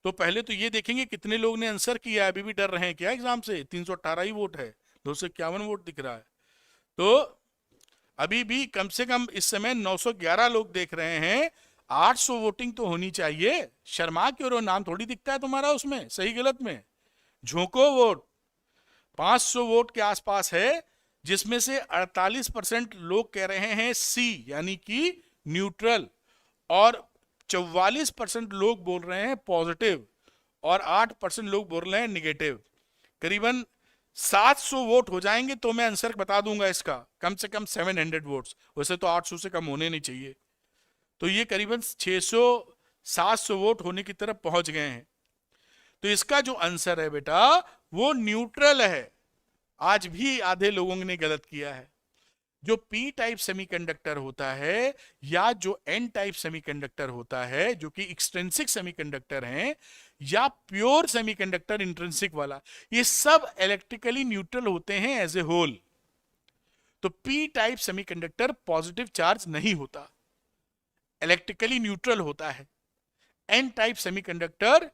तो पहले तो ये देखेंगे कितने लोग ने आंसर किया है। अभी भी डर रहे हैं क्या एग्जाम से? 318 ही वोट है, 251 वोट दिख रहा है। तो अभी भी कम से कम इस समय 911 लोग देख रहे हैं, 800 वोटिंग तो होनी चाहिए। शर्मा क्यों रहो, नाम थोड़ी दिखता है तुम्हारा उसमें सही गलत में। झोंको वोट। 500 वोट के आसपास है, जिसमें से 48% लोग कह रहे हैं सी यानी कि न्यूट्रल, और 44% लोग बोल रहे हैं पॉजिटिव, और 8% लोग बोल रहे हैं निगेटिव। करीबन 700 वोट हो जाएंगे तो मैं आंसर बता दूंगा इसका, कम से कम 700 वोट्स, वैसे तो 800 से कम होने नहीं चाहिए। तो ये करीबन 600-700 वोट होने की तरफ पहुंच गए हैं। तो इसका जो आंसर है बेटा वो न्यूट्रल है। आज भी आधे लोगों ने गलत किया है। जो पी टाइप सेमीकंडक्टर होता है या जो एन टाइप सेमीकंडक्टर होता है, जो कि एक्सट्रिंसिक सेमीकंडक्टर हैं, या प्योर सेमीकंडक्टर इंट्रिंसिक वाला, ये सब इलेक्ट्रिकली न्यूट्रल होते हैं एज ए होल। तो P type semiconductor positive charge नहीं होता, इलेक्ट्रिकली न्यूट्रल होता है। N type semiconductor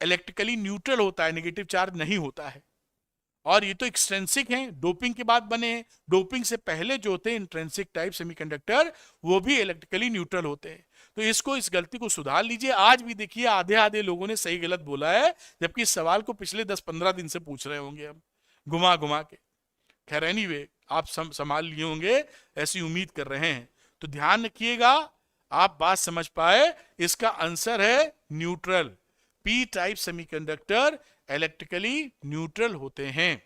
electrically neutral होता है, नेगेटिव चार्ज नहीं होता है। और ये तो एक्सट्रिंसिक हैं, डोपिंग के बाद बने हैं। डोपिंग से पहले जो होते हैं इंट्रिंसिक टाइप सेमीकंडक्टर, वो भी इलेक्ट्रिकली न्यूट्रल होते हैं। तो इसको, इस गलती को सुधार लीजिए। आज भी देखिए आधे आधे लोगों ने सही गलत बोला है, जबकि इस सवाल को पिछले 10-15 दिन से पूछ रहे होंगे हम घुमा घुमा के। खैर एनीवे, आप संभाल लिए होंगे, ऐसी उम्मीद कर रहे हैं। तो ध्यान रखिएगा, आप बात समझ पाए? इसका आंसर है neutral. P type semiconductor electrically neutral होते हैं,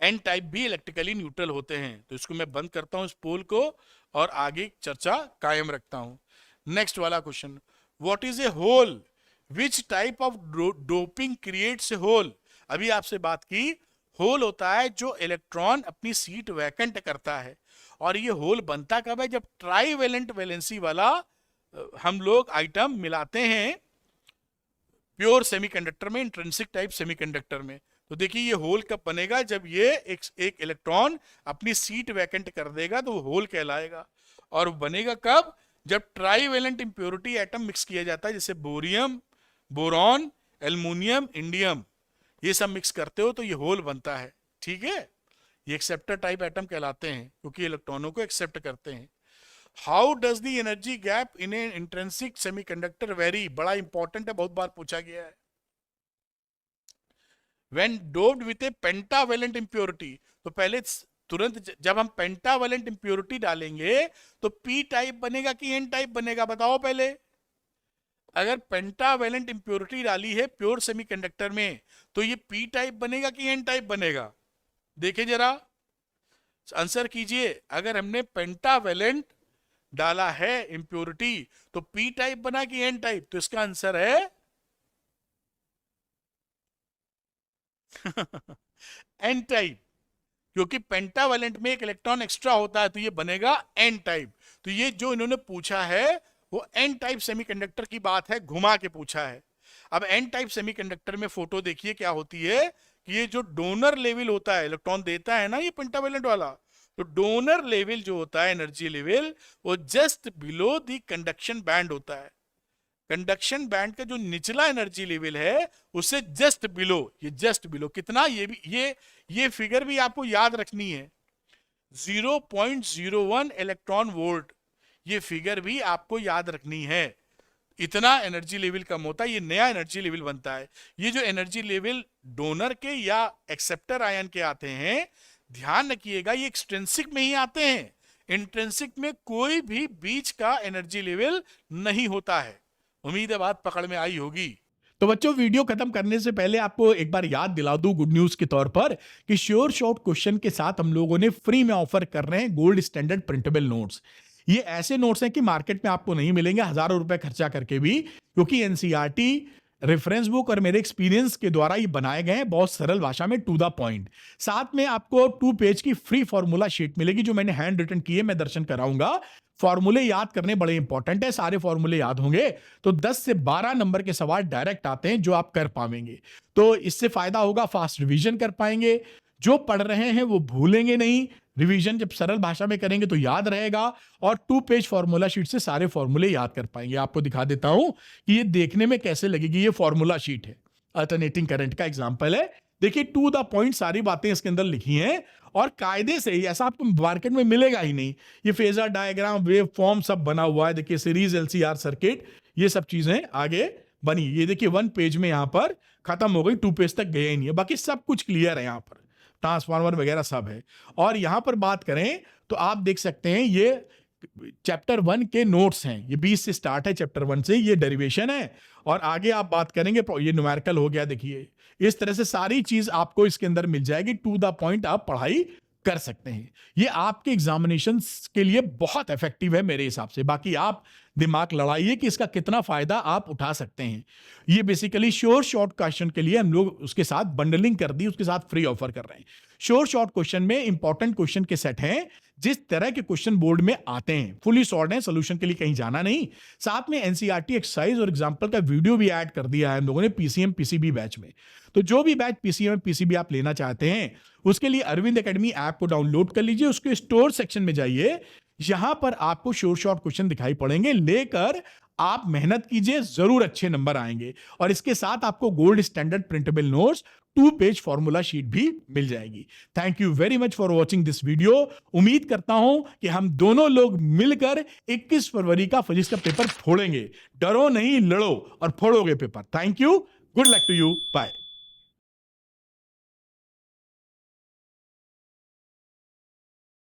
एन टाइप भी इलेक्ट्रिकली न्यूट्रल होते हैं। तो इसको मैं बंद करता हूं इस पोल को और आगे चर्चा कायम रखता हूं। नेक्स्ट वाला question, what is a hole? Which type of doping creates a hole? अभी आपसे बात की, होल होता है जो इलेक्ट्रॉन अपनी सीट वैकेंट करता है, और ये होल बनता कब है? जब ट्राईवेलेंट वैलेंसी वाला हम लोग आइटम मिलाते हैं प्योर सेमीकंडक्टर में, इंट्रिंसिक टाइप सेमीकंडक्टर में। तो देखिए ये होल कब बनेगा? जब ये एक इलेक्ट्रॉन अपनी सीट वैकेंट कर देगा तो वो होल कहलाएगा। और बनेगा कब? जब ट्राईवेलेंट इंप्योरिटी एटम मिक्स किया जाता है, जैसे बोरियम, बोरॉन, एल्युमिनियम, इंडियम, ये सब मिक्स करते हो तो ये होल बनता है। ठीक है, ये एक्सेप्टर टाइप एटम कहलाते हैं क्योंकि इलेक्ट्रॉनों को एक्सेप्ट करते हैं। How does the energy gap in an intrinsic semiconductor very? बड़ा इंपॉर्टेंट है, बहुत बार पूछा गया है। When doped with a pentavalent impurity, तो पहले तुरंत जब हम पेंटावेलेंट इंप्योरिटी डालेंगे तो पी टाइप बनेगा कि एन टाइप बनेगा? बताओ पहले। अगर पेंटावेलेंट इंप्योरिटी डाली है प्योर सेमीकंडक्टर में तो ये पी टाइप बनेगा कि एन टाइप बनेगा? देखिए जरा, आंसर कीजिए। अगर हमने पेंटावेलेंट डाला है इंप्योरिटी तो पी टाइप बना कि एन टाइप? तो इसका आंसर है एन टाइप, क्योंकि पेंटावेलेंट में एक इलेक्ट्रॉन एक्स्ट्रा होता है तो ये बनेगा एन टाइप। तो ये जो इन्होंने पूछा है वो एन टाइप सेमीकंडक्टर की बात है, घुमा के पूछा है। अब एन टाइप सेमीकंडक्टर में फोटो देखिए क्या होती है कि ये जो डोनर लेवल होता है, इलेक्ट्रॉन देता है ना ये पेंटावेलेंट वाला, तो डोनर लेवल जो होता है एनर्जी लेवल, वो just below the conduction band होता है। कंडक्शन बैंड का जो निचला एनर्जी लेवल है उससे जस्ट बिलो, ये जस्ट बिलो कितना, ये भी ये फिगर भी आपको याद रखनी है, 0.01 इलेक्ट्रॉन वोल्ट, ये फिगर भी आपको याद रखनी है। इतना एनर्जी लेवल कम होता है, ये नया एनर्जी लेवल बनता है। ये जो एनर्जी लेवल डोनर के या एक्सेप्टर आयन के आते हैं, ध्यान रखिएगा ये एक्सट्रिंसिक में ही आते हैं, इंट्रिंसिक में कोई भी बीच का एनर्जी लेवल नहीं होता है। उम्मीद है बात पकड़ में आई होगी। तो बच्चों, वीडियो खत्म करने से पहले आपको एक बार याद दिला दूं गुड न्यूज के तौर पर कि श्योर शॉर्ट क्वेश्चन के साथ हम लोगों ने फ्री में ऑफर कर रहे हैं गोल्ड स्टैंडर्ड प्रिंटेबल नोट्स। ये ऐसे नोट्स हैं कि मार्केट में आपको नहीं मिलेंगे हजारों रुपए खर्चा करके भी, क्योंकि एनसीईआरटी रेफरेंस बुक और मेरे एक्सपीरियंस के द्वारा ये बनाए गए हैं, बहुत सरल भाषा में, टू द पॉइंट। साथ में आपको 2 पेज की फ्री फॉर्मूला शीट मिलेगी जो मैंने हैंड रिटन की है, मैं दर्शन कराऊंगा। फॉर्मूले याद करने बड़े इंपॉर्टेंट है, सारे फॉर्मूले याद होंगे तो 10 से 12 नंबर के सवाल डायरेक्ट आते हैं जो आप कर पाएंगे। तो इससे फायदा होगा, फास्ट रिवीजन कर पाएंगे, जो पढ़ रहे हैं वो भूलेंगे नहीं, रिवीजन जब सरल भाषा में करेंगे तो याद रहेगा, और 2 पेज फॉर्मूला शीट से सारे फॉर्मूले याद कर पाएंगे। आपको दिखा देता हूं कि ये देखने में कैसे लगेगी। ये फॉर्मूला शीट है, अल्टरनेटिंग करंट का एग्जांपल है। देखिए टू द पॉइंट सारी बातें इसके अंदर लिखी हैं, और कायदे से ही, ऐसा आपको मार्केट में मिलेगा ही नहीं। ये फेजर डायग्राम, वेव फॉर्म सब बना हुआ है। देखिए सीरीज एलसीआर सर्किट, ये सब चीजें आगे बनी। ये देखिए 1 पेज में यहां पर खत्म हो गई, 2 पेज तक गया ही नहीं है, बाकी सब कुछ क्लियर है। यहां पर ट्रांसफार्मर वगैरह सब है। और यहां पर बात करें तो आप देख सकते हैं ये चैप्टर 1 के नोट्स हैं, ये 20 से स्टार्ट है, चैप्टर 1 से ये डेरिवेशन है, और आगे आप बात करेंगे ये न्यूमेरिकल हो गया। देखिए इस तरह से सारी चीज आपको इसके अंदर मिल जाएगी, टू द पॉइंट आप पढ़ाई कर सकते हैं। ये आपके एग्जामिनेशन के लिए बहुत इफेक्टिव है मेरे हिसाब से। बाकी आप दिमाग लड़ाइए कि इसका कितना फायदा आप उठा सकते हैं। ये बेसिकली श्योर शॉर्ट क्वेश्चन के लिए हम लोग उसके साथ बंडलिंग कर दी, उसके साथ फ्री ऑफर कर रहे हैं। श्योर शॉर्ट क्वेश्चन में इंपॉर्टेंट क्वेश्चन के सेट हैं, जिस तरह के क्वेश्चन बोर्ड में आते हैं, फुली सॉर्ट है, सोल्यूशन के लिए कहीं जाना नहीं। साथ में एनसीईआरटी एक्सरसाइज और एग्जांपल का वीडियो भी ऐड कर दिया है हम लोगों ने पीसीएम पीसीबी बैच में। तो जो भी बैच पीसीएम पीसीबी आप लेना चाहते हैं उसके लिए अरविंद एकेडमी ऐप को डाउनलोड कर लीजिए, उसके स्टोर सेक्शन में जाइए, यहां पर आपको श्योर शॉर्ट क्वेश्चन दिखाई पड़ेंगे, लेकर आप मेहनत कीजिए, जरूर अच्छे नंबर आएंगे। और इसके साथ आपको gold standard printable notes 2 page formula sheet भी मिल जाएगी। Thank you very much for watching this video. उम्मीद करता हूं कि हम दोनों लोग मिलकर 21 फरवरी का फिजिक्स का पेपर फोड़ेंगे। डरो नहीं, लड़ो और फोड़ोगे पेपर। Thank you, good luck to you, bye.